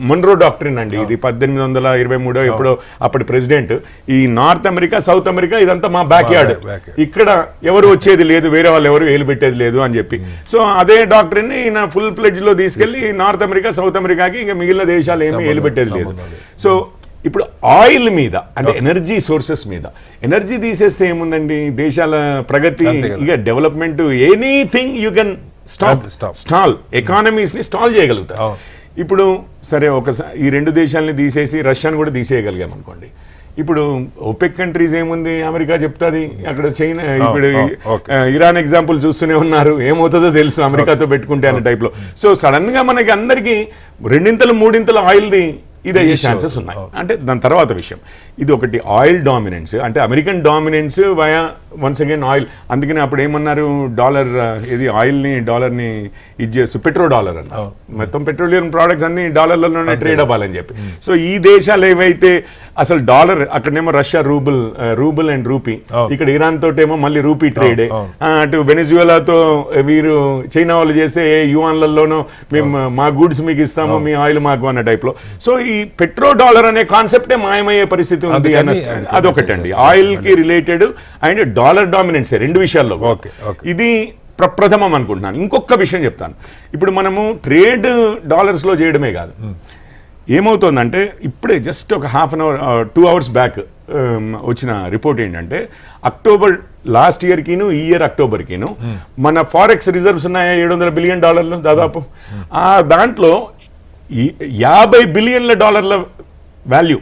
మొన్రో డాక్ట్రిన్ అండి ఇది, 1823 ఎప్పుడో అప్పటి ప్రెసిడెంట్. ఈ నార్త్ అమెరికా, సౌత్ అమెరికా ఇదంతా మా బ్యాక్ యార్డ్, ఇక్కడ ఎవరు వచ్చేది లేదు, వేరే వాళ్ళు ఎవరు ఏలు పెట్టేది లేదు అని చెప్పి. సో అదే డాక్ట్రిన్ ని ఈయన ఫుల్ ఫ్లెడ్జ్ లో తీసుకెళ్లి నార్త్ అమెరికా, సౌత్ అమెరికాకి ఇంకా మిగిలిన దేశాలు ఏమీ ఏలు పెట్టేది లేదు. సో ఇప్పుడు ఆయిల్ మీద అంటే ఎనర్జీ సోర్సెస్ మీద ఎనర్జీ తీసేస్తే ఏముందండి, దేశాల ప్రగతి ఇక development anything you can stall, economies ని స్టాల్ చేయగలుగుతారు. ఇప్పుడు సరే ఒకసారి ఈ 2 దేశాలని తీసేసి రష్యాను కూడా తీసేయగలిగాం అనుకోండి. ఇప్పుడు ఒపెక్ కంట్రీస్ ఏముంది, అమెరికా చెప్తుంది, అక్కడ చైనా, ఇప్పుడు ఇరాన్ ఎగ్జాంపుల్ చూస్తూనే ఉన్నారు, ఏమవుతుందో తెలుసు అమెరికాతో పెట్టుకుంటే అనే టైప్లో. సో సడన్ గా మనకి అందరికీ 2 3 ఆయిల్ది ఇది అయ్యే ఛాన్సెస్ ఉన్నాయి. అంటే దాని తర్వాత విషయం ఇది ఒకటి, ఆయిల్ డామినెన్స్ అంటే American dominance via once again oil. అందుకని అప్పుడు ఏమన్నారు, డాలర్ ఇది ఆయిల్ని డాలర్ని ఇది చేస్తూ పెట్రో డాలర్ అన్నారు. మొత్తం పెట్రోలియం ప్రోడక్ట్స్ అన్ని డాలర్లలోనే ట్రేడ్ అవ్వాలని చెప్పి. సో ఈ దేశాలు ఏవైతే అసలు డాలర్, అక్కడనేమో రష్యా రూబుల్ అండ్ రూపీ, ఇక్కడ ఇరాన్ తోటేమో మళ్ళీ రూపీ ట్రేడే, అటు వెనెజువేలాతో వీరు చైనా వాళ్ళు చేస్తే యువాన్లలోనో మేము మా గూడ్స్ మీకు ఇస్తాము, మీ ఆయిల్ మాకు అన్న టైప్లో. సో ఈ పెట్రో డాలర్ అనే కాన్సెప్టే మాయమయ్యే పరిస్థితి ఉంది. అదొకటండి ఆయిల్ కి రిలేటెడ్ అండ్ డాలర్ డామినెన్స్ 2 విషయాల్లో ఇది ప్రప్రథమం అనుకుంటున్నాను. ఇంకొక విషయం చెప్తాను, ఇప్పుడు మనము ట్రేడ్ డాలర్స్ లో చేయడమే కాదు, ఏమవుతుందంటే ఇప్పుడే జస్ట్ ఒక half an hour 2 hours back వచ్చిన రిపోర్ట్ ఏంటంటే అక్టోబర్ లాస్ట్ ఇయర్ కిను ఈ ఇయర్ అక్టోబర్ కిను మన ఫారెక్స్ రిజర్వ్స్ ఉన్నాయా $700 బిలియన్ దాదాపు. ఆ దాంట్లో $50 బిలియన్ వాల్యూ,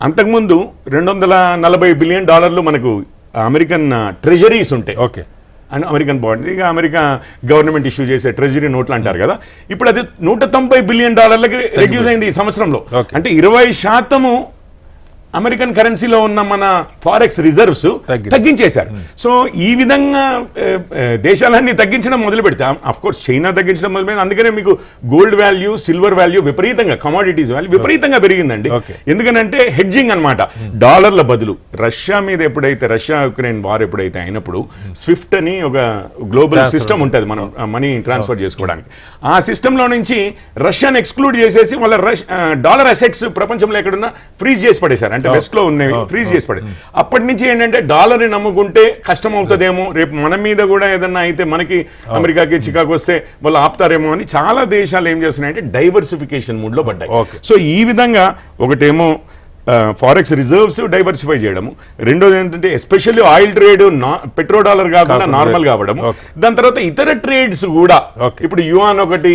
అంతకుముందు $240 బిలియన్ మనకు అమెరికన్ ట్రెజరీస్ ఉంటాయి. ఓకే. అండ్ అమెరికన్ బాండ్, ఇక అమెరికా గవర్నమెంట్ ఇష్యూ చేసే ట్రెజరీ నోట్లు అంటారు కదా, ఇప్పుడు అది $190 బిలియన్ రెడ్యూస్ అయింది ఈ సంవత్సరంలో. అంటే 20% అమెరికన్ కరెన్సీలో ఉన్న మన ఫారెక్స్ రిజర్వ్స్ తగ్గించేశారు. సో ఈ విధంగా దేశాలన్నీ తగ్గించడం మొదలు పెడితే, అఫ్ కోర్స్ చైనా తగ్గించడం మొదలు పెడితే, అందుకనే మీకు గోల్డ్ వాల్యూ, సిల్వర్ వాల్యూ విపరీతంగా, కమాడిటీస్ వాల్యూ విపరీతంగా పెరిగిందండి. ఎందుకనంటే హెడ్జింగ్ అన్నమాట. డాలర్ల బదులు రష్యా మీద ఎప్పుడైతే, రష్యా యుక్రెయిన్ వార్ ఎప్పుడైతే అయినప్పుడు స్విఫ్ట్ అని ఒక గ్లోబల్ సిస్టమ్ ఉంటుంది మనం మనీ ట్రాన్స్ఫర్ చేసుకోవడానికి. ఆ సిస్టంలో నుంచి రష్యాని ఎక్స్క్లూడ్ చేసేసి వాళ్ళ డాలర్ అసెట్స్ ప్రపంచంలో ఎక్కడున్నా ఫ్రీజ్ చేసి పడేశారు. వెస్ట్ లో ఉన్నాయి ఫ్రీజ్ చేసి పడే. అప్పటి నుంచి ఏంటంటే డాలర్ ని నమ్ముకుంటే కష్టం అవుతుందేమో, రేపు మన మీద కూడా ఏదన్నా అయితే మనకి అమెరికాకి చికాకు వస్తే వాళ్ళు ఆపుతారేమో అని చాలా దేశాలు ఏం చేస్తున్నాయంటే డైవర్సిఫికేషన్ మూడ్ లో పడ్డాయి. సో ఈ విధంగా ఒకటేమో ఫారెక్స్ రిజర్వ్స్ డైవర్సిఫై చేయడము, రెండోది ఏంటంటే especially oil trade petro dollar కాకుండా నార్మల్ కావడము, దాని తర్వాత ఇతర ట్రేడ్స్ కూడా ఇప్పుడు యువాన్ ఒకటి,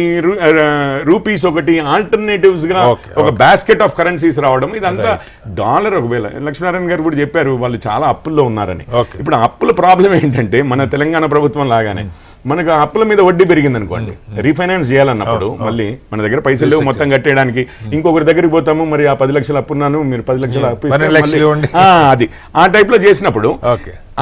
రూపీస్ ఒకటి, ఆల్టర్నేటివ్స్ గా ఒక బాస్కెట్ ఆఫ్ కరెన్సీస్ రావడం, ఇదంతా డాలర్. ఒకవేళ లక్ష్మీనారాయణ గారు కూడా చెప్పారు వాళ్ళు చాలా అప్పుల్లో ఉన్నారని. ఇప్పుడు అప్పుల ప్రాబ్లం ఏంటంటే మన తెలంగాణ ప్రభుత్వం లాగానే మనకు అప్పుల మీద వడ్డీ పెరిగింది అనుకోండి, రీఫైనాన్స్ చేయాలన్నప్పుడు మళ్ళీ మన దగ్గర పైసలు లేవు మొత్తం కట్టేయడానికి, ఇంకొకరి దగ్గరికి పోతాము, మరి ఆ 10 లక్షలు అప్పున్నాను, మీరు 10 లక్షలు అప్పు, అది ఆ టైప్ లో చేసినప్పుడు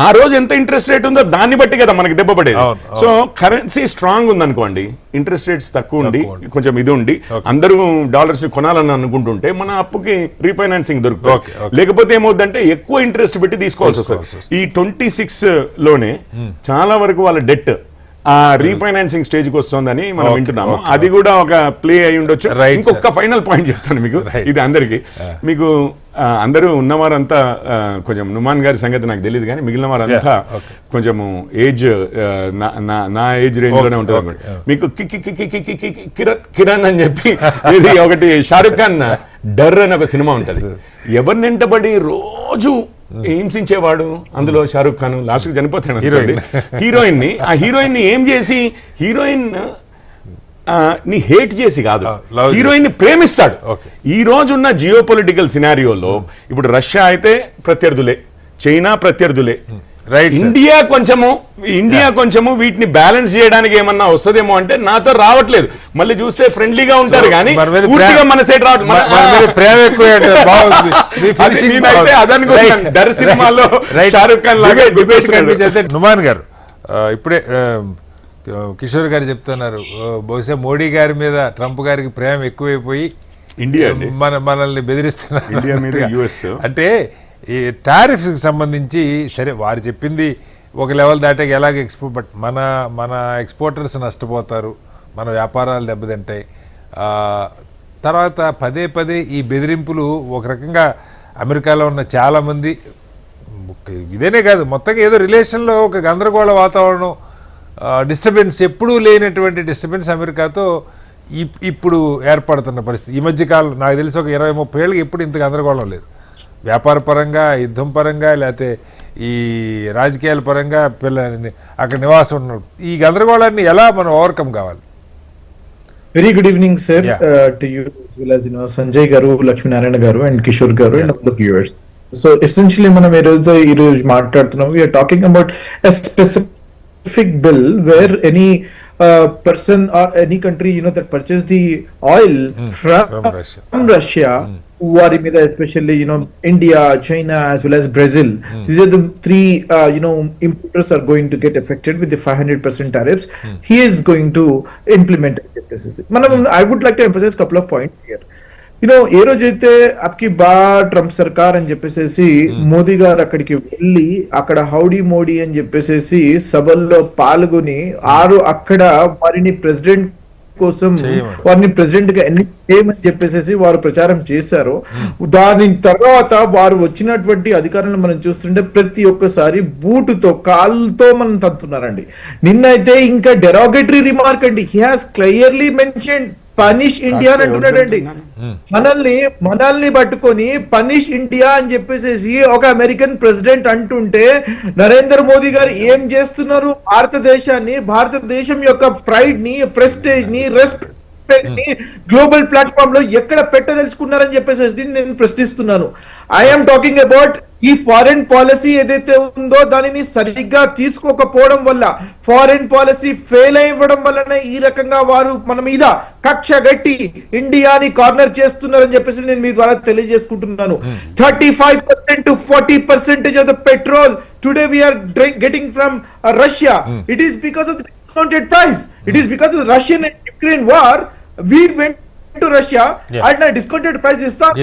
ఆ రోజు ఎంత ఇంట్రెస్ట్ రేట్ ఉందో దాన్ని బట్టి కదా మనకి దెబ్బ పడేది. సో కరెన్సీ స్ట్రాంగ్ ఉందనుకోండి, ఇంట్రెస్ట్ రేట్స్ తక్కువ ఉండి కొంచెం ఇది ఉండి అందరూ డాలర్స్ ని కొనాలని అనుకుంటుంటే మన అప్పుకి రీఫైనాన్సింగ్ దొరుకుతుంది. లేకపోతే ఏమవుతుందంటే ఎక్కువ ఇంట్రెస్ట్ పెట్టి తీసుకోవాల్సి వస్తుంది. ఈ 26 లోనే చాలా వరకు వాళ్ళ డెట్ ఆ రీఫైనాన్సింగ్ స్టేజ్ కి వస్తుందని మనం వింటున్నాము. అది కూడా ఒక ప్లే అయి ఉండొచ్చు. ఇంకొక ఫైనల్ పాయింట్ చెప్తాను మీకు, ఇది అందరికి, మీకు అందరూ ఉన్నవారంతా కొంచెం నుమాన్ గారి సంగతి నాకు తెలియదు కానీ మిగిలిన వారంతా కొంచెము ఏజ్ నా ఏజ్ రేంజ్ లోనే ఉంటుంది అనుకోండి. మీకు కిరణ్ అని చెప్పి ఇది ఒకటి షారుఖ్ ఖాన్ డర్ అని ఒక సినిమా ఉంటుంది. ఎవరిని వెంటబడి రోజు హింసించేవాడు అందులో షారుఖ్ ఖాన్, లాస్ట్ కి చనిపోతాడు హీరోయిన్ ని. ఆ హీరోయిన్ ని ఏం చేసి, హీరోయిన్ ని హేట్ చేసి కాదు, హీరోయిన్ ని ప్రేమిస్తాడు. ఈ రోజున్న జియో పొలిటికల్ సినారియోలో ఇప్పుడు రష్యా అయితే ప్రత్యర్థులే, చైనా ప్రత్యర్థులే, ఇండియా కొంచెము వీటిని బ్యాలెన్స్ చేయడానికి ఏమన్నా వస్తుందేమో అంటే నాతో రావట్లేదు. మళ్ళీ చూస్తే ఫ్రెండ్లీగా ఉంటారు కానీ పూర్తిగా మన సైడ్ రావట్లేదు. డర్ సినిమాలో షారుఖ్ ఖాన్ లాగా నుమాన్ గారు ఇప్పుడే కిషోర్ గారు చెప్తున్నారు, బహుశా మోడీ గారి మీద ట్రంప్ గారికి ప్రేమ ఎక్కువైపోయి ఇండియా మనల్ని బెదిరిస్తున్నారు. ఇండియా మీద యుఎస్ అంటే ఈ టారిఫ్స్కి సంబంధించి సరే వారు చెప్పింది ఒక లెవెల్ దాటాక ఎలాగ బట్ మన ఎక్స్పోర్టర్స్ నష్టపోతారు, మన వ్యాపారాలు దెబ్బతింటాయి. తర్వాత పదే ఈ బెదిరింపులు ఒక రకంగా అమెరికాలో ఉన్న చాలామంది, ఇదేనే కాదు మొత్తంగా ఏదో రిలేషన్లో ఒక గందరగోళ వాతావరణం, డిస్టర్బెన్స్, ఎప్పుడూ లేనటువంటి డిస్టర్బెన్స్ అమెరికాతో ఇప్పుడు ఏర్పడుతున్న పరిస్థితి. ఈ మధ్యకాలం నాకు తెలిసి ఒక 20-30 ఏళ్ళకి ఎప్పుడు ఇంత గందరగోళం లేదు. వ్యాపార పరంగా, యుద్ధం పరంగా, లేకపోతే ఈ రాజకీయాల పరంగా పిల్లల్ని అక్కడ నివాసం ఉన్న ఈ గందరగోళాన్ని ఎలా మనం ఓవర్కమ్ కావాలి? Very good evening, sir, to you as well as Sanjay garu, Lakshmi Narayana garu, and Kishore garu, and all the viewers. So essentially, మనం ఈరోజు మాట్లాడుతున్నాం. We are talking about a specific bill where any person or any country that purchase the oil from Russia. వారి మీద especially India, China as well as Brazil. These are the three importers are going to get affected with the 500% tariffs. He is going to implement it. I would like to emphasize couple of points here. ఏ రోజైతే అప్కి బా Trump సర్కార్ అని చెప్పేసి మోదీ గారు అక్కడికి వెళ్ళి అక్కడ హౌడీ మోడీ అని చెప్పేసి సభల్లో పాల్గొని అక్కడ వారిని ప్రెసిడెంట్ కోసం వారిని ప్రెసిడెంట్ గా ఎన్నిక చేయమని చెప్పేసి వారు ప్రచారం చేశారు. దాని తర్వాత వారు వచ్చినటువంటి అధికారులను మనం చూస్తుంటే ప్రతి ఒక్కసారి బూటుతో కాళ్ళతో మనం తంతున్నారండి. నిన్నైతే ఇంకా డెరోగేటరీ రిమార్క్ అండి. He has clearly mention punish India అని అంటున్నాడండి. మనల్ని పట్టుకొని పనిష్ ఇండియా అని చెప్పేసి ఒక అమెరికన్ ప్రెసిడెంట్ అంటుంటే నరేంద్ర మోదీ గారు ఏం చేస్తున్నారు? భారతదేశం యొక్క ప్రైడ్ ని, ప్రెస్టేజ్ ని, రెస్పెక్ట్ ని గ్లోబల్ ప్లాట్ఫామ్ లో ఎక్కడ పెట్టదలుచుకున్నారని చెప్పేసి నేను ప్రశ్నిస్తున్నాను. ఐఎమ్ టాకింగ్ అబౌట్ ఈ ఫారెన్ పాలసీ ఏదైతే ఉందో దానిని సరిగ్గా తీసుకోకపోవడం వల్ల, ఫారెన్ పాలసీ ఫెయిల్ అవ్వడం వల్లనే ఈ రకంగా వారు మన మీద కక్ష గట్టి ఇండియాని కార్నర్ చేస్తున్నారని చెప్పేసి నేను మీ ద్వారా తెలియజేసుకుంటున్నాను. 35% to 40% of the petrol today we are getting from Russia. It is because of the discounted price. It is because of the Russian and Ukraine war. We went to Russia and discounted price ఇస్తాను.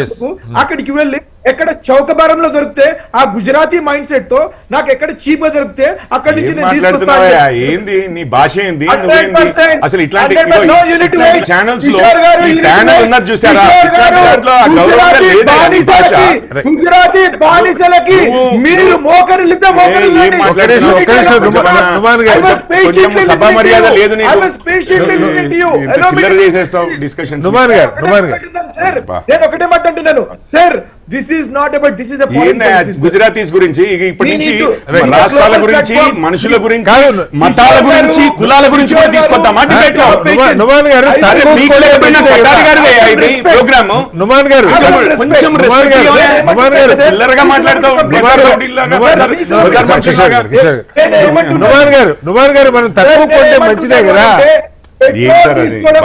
అక్కడికి వెళ్ళి ఎక్కడ చౌకబారంలో దొరికితే ఆ Gujarati mind set తో నాకు ఎక్కడ cheap గా దొరికితే అక్కడి నుంచి నేను తీసుకొస్తాను. ఏంది నీ భాష ఏంది, నువ్వేంది అసలు? ఇట్లాంటి ఛానల్స్ లో ఈ ప్యానల్ ఉన్నది చూసారా? గుజరాతీ బానిసలకి మీరు సభా మర్యాద లేదు చేసేస్తావు డిస్కషన్. నేను ఒకటే మాట అంటున్నాను sir, this is not about, this is Gujaratis గురించి ఇప్పటి నుంచి రాష్ట్రాల గురించి, మనుషుల గురించి, మతాల గురించి, కులాల గురించి కూడా తీసుకొద్దామా డిబేట్ లో? ప్రోగ్రామ్ కొంచెం చిల్లరగా మాట్లాడతావు. నుమాన్ గారు మనం తక్కువ కొంటే మంచిదే కదా.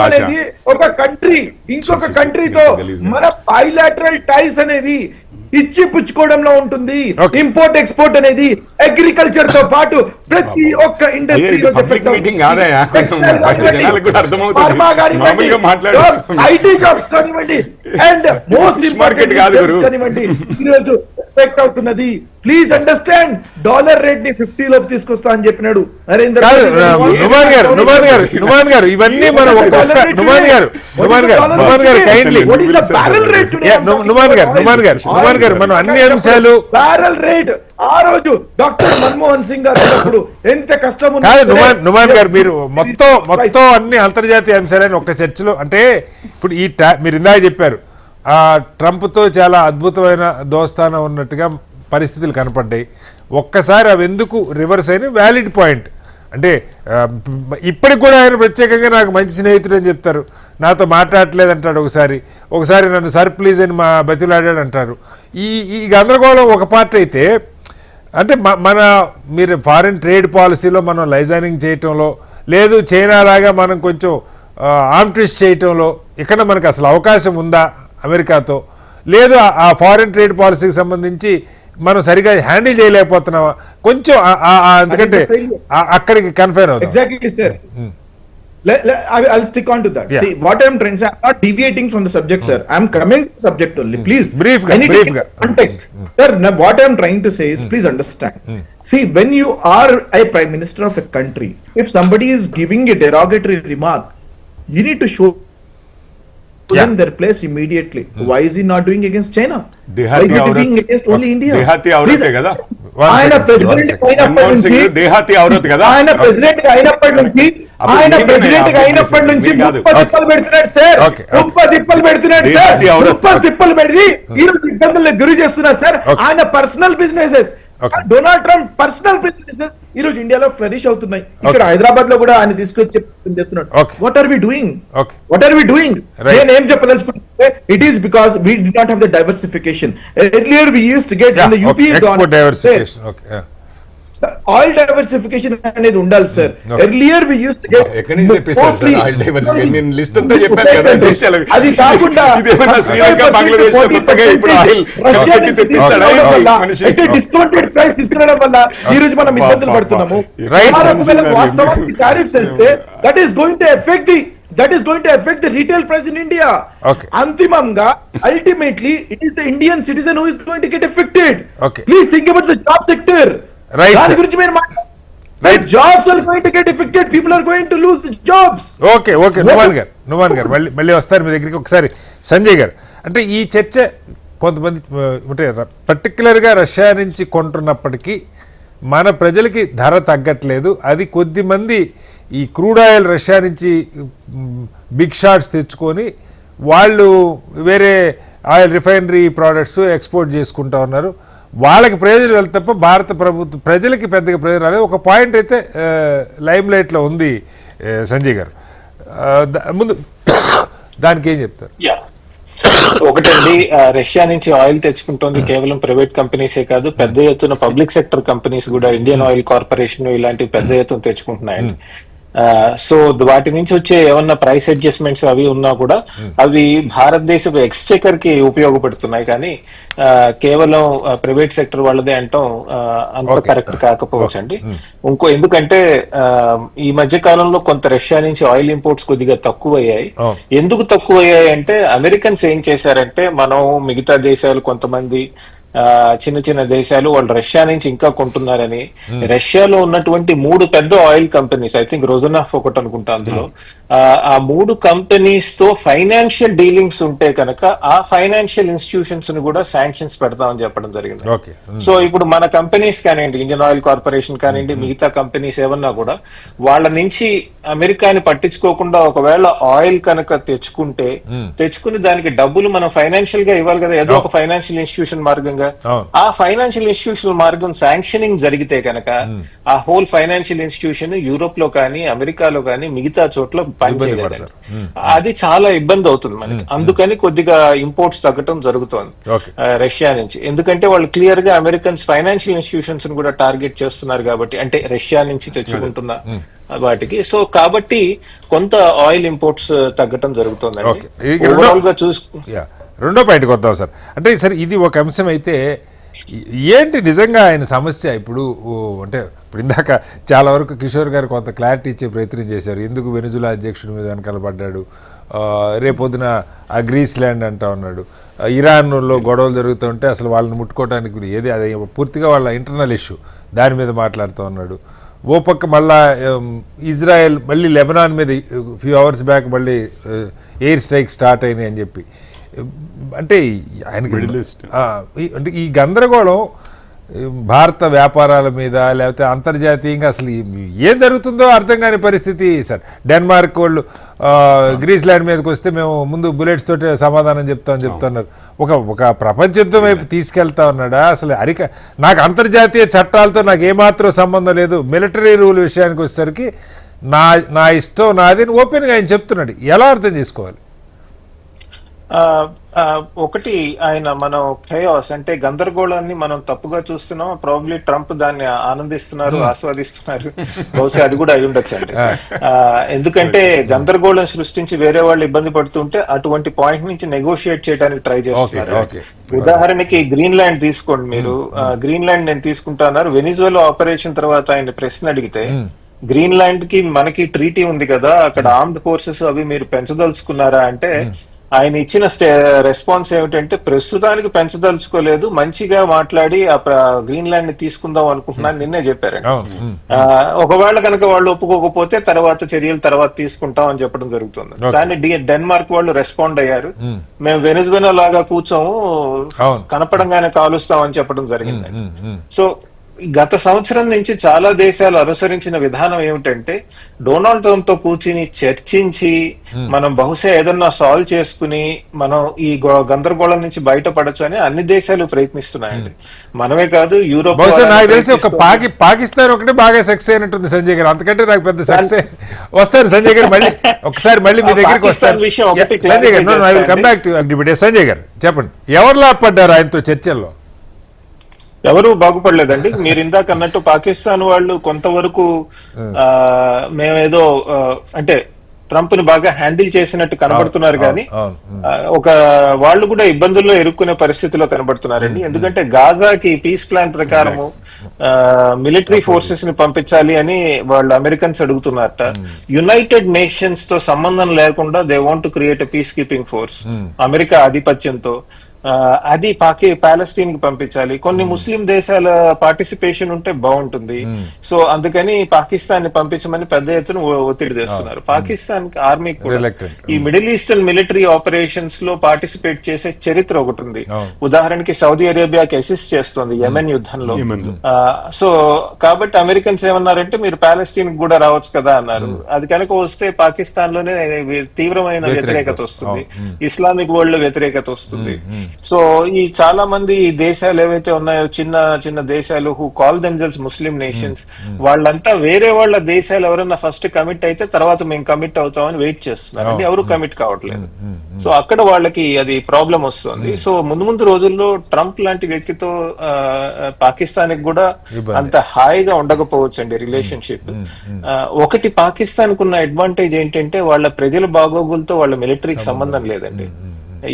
అనేది ఒక కంట్రీ ఇంకొక కంట్రీతో మన బైలాటరల్ టైస్ అనేది ఇచ్చి పుచ్చుకోవడంలో ఉంటుంది. ఇంపోర్ట్ ఎక్స్పోర్ట్ అనేది అగ్రికల్చర్ తో పాటు ప్రతి ఒక్క ఇండస్ట్రీలో ఐటీ జాబ్స్ కానివ్వండి అండ్ మోస్ట్ ఇంపార్టెంట్ కానివ్వండి ఈరోజు ఎఫెక్ట్ అవుతున్నది. ప్లీజ్ అండర్స్టాండ్, డాలర్ రేట్ ని 50 లోపు తీసుకొస్తా అని చెప్పినాడు నరేంద్ర నుమాన్ గారు. ఇవన్నీ మనం నుమాన్ గారు మనం అన్ని అంశాలు బ్యారల్ రేట్ ఆ రోజు డాక్టర్ మన్మోహన్ సింగ్ గారు ఉన్నప్పుడు ఎంత కష్టం నుమాన్ గారు మీరు మొత్తం అన్ని అంతర్జాతీయ అంశాలని ఒక చర్చలో, అంటే ఇప్పుడు ఈ మీరు ఇందాక చెప్పారు ట్రంప్ తో చాలా అద్భుతమైన దోస్తానం ఉన్నట్టుగా పరిస్థితులు కనపడ్డాయి. ఒక్కసారి అవి ఎందుకు రివర్స్ అయిన వ్యాలిడ్ పాయింట్. అంటే ఇప్పటికి కూడా ఆయన ప్రత్యేకంగా నాకు మంచి స్నేహితుడు అని చెప్తారు, నాతో మాట్లాడట్లేదు అంటాడు, ఒకసారి నన్ను సర్ ప్లీజ్ అని బతిలాడాడు అంటారు. ఈ గందరగోళం ఒక పార్ట్ అయితే, అంటే మీరు ఫారిన్ ట్రేడ్ పాలసీలో మనం లైజానింగ్ చేయటంలో, లేదు చైనా లాగా మనం కొంచెం ఆర్మ్ ట్విస్ట్ చేయటంలో ఇక్కడ మనకు అసలు అవకాశం ఉందా అమెరికాతో, లేదు ఆ ఫారిన్ ట్రేడ్ పాలసీకి సంబంధించి మనం సరిగా హ్యాండిల్ చేయలేకపోతున్నావా కొంచెం, ఎందుకంటే అక్కడికి కన్ఫైన్ అవుతుంది. Exactly sir. I'll stick on to that. Yeah. See, what I'm trying to say, I'm not deviating from the subject, sir. I'm coming to the subject only. Please, brief context. Sir, what I'm trying to say is, please understand. See, when you are a prime minister of a country, if somebody is giving a derogatory remark, you need to show them their place immediately. Why is he not doing against China? Why is he doing against only India? Dehati aurate kada. ఆయన president అయినప్పటి నుంచి తిప్పలు పెడుతున్నాడు sir, తిప్పలు పెడుతున్నాడు sir, తిప్పలు పెట్టి ఈరోజు ఇబ్బందులకు గురి చేస్తున్నారు సార్. ఆయన personal businesses, Donald Trump personal businesses ఈ రోజు ఇండియాలో ఫ్లరిష్ అవుతున్నాయి. ఇక్కడ హైదరాబాద్ లో కూడా ఆయన తీసుకొచ్చి చేస్తున్నాడు. What are we doing? నేను ఏం చెప్పదలుచుకుంటే, it is because we did not have the diversification. Earlier we used to get from the UP oil diversification అనేది ఉండాలి sir. Earlier we used to get అది కాకుండా డిస్కౌంటెడ్ ప్రైస్ తీసుకురావడం వల్ల ఈ రోజు మనం ఇబ్బందులు పడుతున్నాము. వాస్తవానికి టారిఫ్స్ వేస్తే that is going to affect the retail price in India. అంతిమంగా ultimately it is the Indian citizen who is going to get affected. Please think about the job sector. దాని గురించి మీరు మాట్లాడండి. Jobs are going to get affected. People are going to lose the jobs. Okay Numan గారు మళ్ళీ వస్తారు మీ దగ్గరికి. ఒకసారి సంజయ్ గారు, అంటే ఈ చర్చ కొంతమంది అంటే పర్టికులర్గా రష్యా నుంచి కొంటున్నప్పటికీ మన ప్రజలకి ధర తగ్గట్లేదు. అది కొద్దిమంది ఈ క్రూడ్ ఆయిల్ రష్యా నుంచి బిగ్ షాట్స్ తెచ్చుకొని వాళ్ళు వేరే ఆయిల్ రిఫైనరీ ప్రోడక్ట్స్ ఎక్స్పోర్ట్ చేసుకుంటా ఉన్నారు. వాళ్ళకి ప్రయోజనం వెళ్ళి తప్ప భారత ప్రభుత్వ ప్రజలకి పెద్దగా ప్రయోజనం రాలేదు. ఒక పాయింట్ అయితే లైమ్ లైట్లో ఉంది సంజయ్ గారు, ముందు దానికి ఏం చెప్తారు? ఒకటండి, రష్యా నుంచి ఆయిల్ తెచ్చుకుంటోంది కేవలం ప్రైవేట్ కంపెనీసే కాదు, పెద్ద ఎత్తున పబ్లిక్ సెక్టర్ కంపెనీస్ కూడా, ఇండియన్ ఆయిల్ కార్పొరేషన్ ఇలాంటి పెద్ద ఎత్తున తెచ్చుకుంటున్నాయండి. సో వాటి నుంచి వచ్చే ఏమన్నా ప్రైస్ అడ్జస్ట్మెంట్స్ అవి ఉన్నా కూడా అవి భారతదేశ ఎక్స్చెకర్ కి ఉపయోగపడుతున్నాయి, కానీ కేవలం ప్రైవేట్ సెక్టర్ వాళ్ళదే అంటాం అంత కరెక్ట్ కాకపోవచ్చు అండి. ఎందుకంటే ఈ మధ్య కాలంలో కొంత రష్యా నుంచి ఆయిల్ ఇంపోర్ట్స్ కొద్దిగా తక్కువయ్యాయి. ఎందుకు తక్కువయ్యాయి అంటే అమెరికన్స్ ఏం చేశారంటే, మనం మిగతా దేశాలు కొంతమంది చిన్న చిన్న దేశాలు వాళ్ళు రష్యా నుంచి ఇంకా కొంటున్నారని, రష్యాలో ఉన్నటువంటి 3 పెద్ద ఆయిల్ కంపెనీస్, ఐ థింక్ రోజనాఫ్ ఒకటి అనుకుంటా, అందులో ఆ 3 కంపెనీస్ తో ఫైనాన్షియల్ డీలింగ్స్ ఉంటే కనుక ఆ ఫైనాన్షియల్ ఇన్స్టిట్యూషన్స్ ని కూడా శాంక్షన్స్ పెడతామని చెప్పడం జరిగింది. సో ఇప్పుడు మన కంపెనీస్ కానివ్వండి, ఇండియన్ ఆయిల్ కార్పొరేషన్ కానివ్వండి, మిగతా కంపెనీస్ ఏమన్నా కూడా వాళ్ళ నుంచి అమెరికాని పట్టించుకోకుండా ఒకవేళ ఆయిల్ కనుక తెచ్చుకుని దానికి డబ్బులు మనం ఫైనాన్షియల్ గా ఇవ్వాలి కదా, ఏదో ఒక ఫైనాన్షియల్ ఇన్స్టిట్యూషన్ మార్గంగా. ఆ ఫైనాన్షియల్ ఇన్స్టిట్యూషన్ మార్గం శాంక్షనింగ్ జరిగితే కనుక ఆ హోల్ ఫైనాన్షియల్ ఇన్స్టిట్యూషన్ యూరోప్ లో కానీ అమెరికాలో కానీ మిగతా చోట్ల పనిచేయలేదండి. అది చాలా ఇబ్బంది అవుతుంది మనకి. అందుకని కొద్దిగా ఇంపోర్ట్స్ తగ్గటం జరుగుతోంది రష్యా నుంచి. ఎందుకంటే వాళ్ళు క్లియర్ గా అమెరికన్స్ ఫైనాన్షియల్ ఇన్స్టిట్యూషన్స్ కూడా టార్గెట్ చేస్తున్నారు కాబట్టి, అంటే రష్యా నుంచి తెచ్చుకుంటున్న వాటికి. సో కాబట్టి కొంత ఆయిల్ ఇంపోర్ట్స్ తగ్గటం జరుగుతుందండి. ఓవరాల్ గా రెండో పాయింట్కి వద్దాం సార్. అంటే సరే, ఇది ఒక అంశం అయితే ఏంటి నిజంగా ఆయన సమస్య ఇప్పుడు? అంటే ఇప్పుడు ఇందాక చాలా వరకు కిషోర్ గారు కొంత క్లారిటీ ఇచ్చే ప్రయత్నం చేశారు, ఎందుకు వెనిజులా అధ్యక్షుడి మీద వెనకాల పడ్డాడు, రేపొద్దున ఆ గ్రీస్ ల్యాండ్ అంటా ఉన్నాడు, ఇరాన్లో గొడవలు జరుగుతుంటే అసలు వాళ్ళని ముట్టుకోవడానికి ఏది, అది పూర్తిగా వాళ్ళ ఇంటర్నల్ ఇష్యూ, దాని మీద మాట్లాడుతూ ఉన్నాడు. ఓ పక్క మళ్ళా ఇజ్రాయెల్ మళ్ళీ లెబనాన్ మీద ఫ్యూ అవర్స్ బ్యాక్ మళ్ళీ ఎయిర్ స్ట్రైక్ స్టార్ట్ అయినాయి అని చెప్పి, అంటే ఆయనకి అంటే ఈ గందరగోళం భారత వ్యాపారాల మీద లేకపోతే అంతర్జాతీయంగా అసలు ఏం జరుగుతుందో అర్థం కాని పరిస్థితి సార్. డెన్మార్క్ వాళ్ళు గ్రీస్ ల్యాండ్ మీదకి వస్తే మేము ముందు బుల్లెట్స్ తోటి సమాధానం చెప్తున్నారు. ఒక ప్రపంచ యుద్ధం వైపు తీసుకెళ్తా ఉన్నాడా అసలు? నాకు అంతర్జాతీయ చట్టాలతో నాకు ఏమాత్రం సంబంధం లేదు, మిలిటరీ రూల్ విషయానికి వచ్చేసరికి నా ఇష్టం నాది ఓపెన్గా ఆయన చెప్తున్నాడు. ఎలా అర్థం చేసుకోవాలి? ఒకటి, ఆయన మనం ఖయాస్ అంటే గందరగోళాన్ని మనం తప్పుగా చూస్తున్నాం. ప్రాబబ్లీ ట్రంప్ దాన్ని ఆనందిస్తున్నారు, ఆస్వాదిస్తున్నారు. బహుశా అది కూడా అయి ఉండొచ్చు అండి. ఎందుకంటే గందరగోళం సృష్టించి వేరే వాళ్ళు ఇబ్బంది పడుతుంటే అటువంటి పాయింట్ నుంచి నెగోషియేట్ చేయడానికి ట్రై చేస్తున్నారు. ఉదాహరణకి గ్రీన్లాండ్ తీసుకోండి మీరు. గ్రీన్లాండ్ నేను తీసుకుంటున్నారు. వెనిజువేలా ఆపరేషన్ తర్వాత ఆయన ప్రశ్న అడిగితే, గ్రీన్లాండ్ కి మనకి ట్రీటీ ఉంది కదా, అక్కడ ఆర్మ్డ్ ఫోర్సెస్ అవి మీరు పెంచదలుచుకున్నారా అంటే ఆయన ఇచ్చిన రెస్పాన్స్ ఏమిటంటే, ప్రస్తుతానికి పెంచదలుచుకోలేదు, మంచిగా మాట్లాడి ఆ గ్రీన్లాండ్ ని తీసుకుందాం అనుకుంటున్నాను నిన్నే చెప్పారండి. ఒకవేళ కనుక వాళ్ళు ఒప్పుకోకపోతే చర్యలు తర్వాత తీసుకుంటాం అని చెప్పడం జరుగుతుంది. దాన్ని డెన్మార్క్ వాళ్ళు రెస్పాండ్ అయ్యారు, మేము వెనిజువేలా లాగా కూర్చోము, కనపడంగానే కాలుస్తాం అని చెప్పడం జరిగిందండి. సో గత సంవత్సరం నుంచి చాలా దేశాలు అనుసరించిన విధానం ఏమిటంటే, డొనాల్డ్ ట్రంప్ తో కూర్చుని చర్చించి మనం బహుశా ఏదన్నా సాల్వ్ చేసుకుని మనం ఈ గందరగోళం నుంచి బయటపడచ్చు అని అన్ని దేశాలు ప్రయత్నిస్తున్నాయండి. మనమే కాదు, యూరోప్ పాకిస్తాన్ ఒకటే బాగా సక్సెస్ అయినట్టుంది సంజయ్ గారు. అంతకంటే నాకు పెద్ద సక్సెస్ వస్తారు సంజయ్ గారు. మళ్ళీ మీ దగ్గరికి వస్తాను సంజయ్ గారు. సంజయ్ గారు చెప్పండి, ఎవరు లాభపడ్డారు ఆయనతో చర్చల్లో? ఎవరు బాగుపడలేదండి. మీరు ఇందాక అన్నట్టు పాకిస్తాన్ వాళ్ళు కొంతవరకు మేమేదో అంటే ట్రంప్ ని బాగా హ్యాండిల్ చేసినట్టు కనబడుతున్నారు, కానీ వాళ్ళు కూడా ఇబ్బందుల్లో ఇరుక్కునే పరిస్థితిలో కనబడుతున్నారండి. ఎందుకంటే గాజాకి పీస్ ప్లాన్ ప్రకారము మిలిటరీ ఫోర్సెస్ ని పంపించాలి అని వాళ్ళు అమెరికన్స్ అడుగుతున్నారట. యునైటెడ్ నేషన్స్ తో సంబంధం లేకుండా they want to create a peace keeping force, America ఆధిపత్యంతో. అది పాలస్తీన్ కి పంపించాలి. కొన్ని ముస్లిం దేశాల పార్టిసిపేషన్ ఉంటే బాగుంటుంది. సో అందుకని పాకిస్తాన్ ని పంపించమని పెద్ద ఎత్తున ఒత్తిడి తెస్తున్నారు. పాకిస్తాన్ ఆర్మీ కూడా ఈ మిడిల్ ఈస్టర్న్ మిలిటరీ ఆపరేషన్స్ లో పార్టిసిపేట్ చేసే చరిత్ర ఒకటి ఉంది. ఉదాహరణకి సౌదీ అరేబియాకి అసిస్ట్ చేస్తుంది యెమెన్ యుద్ధంలో. సో కాబట్టి అమెరికన్స్ ఏమన్నారంటే, మీరు పాలస్తీన్ కూడా రావచ్చు కదా అన్నారు. అది కనుక వస్తే పాకిస్తాన్ లోనే తీవ్రమైన వ్యతిరేకత వస్తుంది, ఇస్లామిక్ వరల్డ్ లో వ్యతిరేకత వస్తుంది. సో ఈ చాలా మంది ఈ దేశాలు ఏవైతే ఉన్నాయో చిన్న చిన్న దేశాలు who call themselves Muslim nations, వాళ్ళంతా వేరే వాళ్ళ దేశాలు ఎవరైనా ఫస్ట్ కమిట్ అయితే తర్వాత మేము కమిట్ అవుతామని వెయిట్ చేస్తున్నారు అంటే ఎవరు కమిట్ కావట్లేదు. సో అక్కడ వాళ్ళకి అది ప్రాబ్లం వస్తుంది. సో ముందు రోజుల్లో ట్రంప్ లాంటి వ్యక్తితో పాకిస్తాన్ కూడా అంత హాయిగా ఉండకపోవచ్చు అండి రిలేషన్షిప్. ఒకటి పాకిస్తాన్ కున్న అడ్వాంటేజ్ ఏంటంటే వాళ్ళ ప్రజల బాగోగులతో వాళ్ళ మిలిటరీకి సంబంధం లేదండి.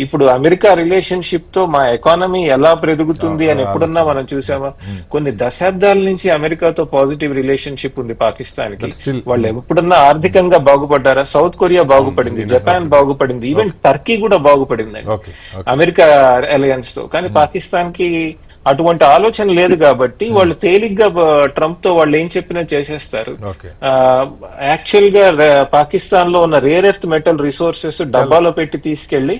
ఇప్పుడు అమెరికా రిలేషన్షిప్ తో మా ఎకానమీ ఎలా పెరుగుతుంది అని ఎప్పుడన్నా మనం చూసామా? కొన్ని దశాబ్దాల నుంచి అమెరికాతో పాజిటివ్ రిలేషన్షిప్ ఉంది పాకిస్తాన్ కి. వాళ్ళు ఎప్పుడన్నా ఆర్థికంగా బాగుపడ్డారా? సౌత్ కొరియా బాగుపడింది, జపాన్ బాగుపడింది, ఈవెన్ టర్కీ కూడా బాగుపడిందండి అమెరికా అలయన్స్ తో. కానీ పాకిస్తాన్ కి అటువంటి ఆలోచన లేదు కాబట్టి వాళ్ళు తేలిగ్గా ట్రంప్ తో వాళ్ళు ఏం చెప్పినా చేసేస్తారు. యాక్చువల్ గా పాకిస్తాన్ లో ఉన్న రేర్ ఎర్త్ మెటల్ రిసోర్సెస్ డబ్బాలో పెట్టి తీసుకెళ్లి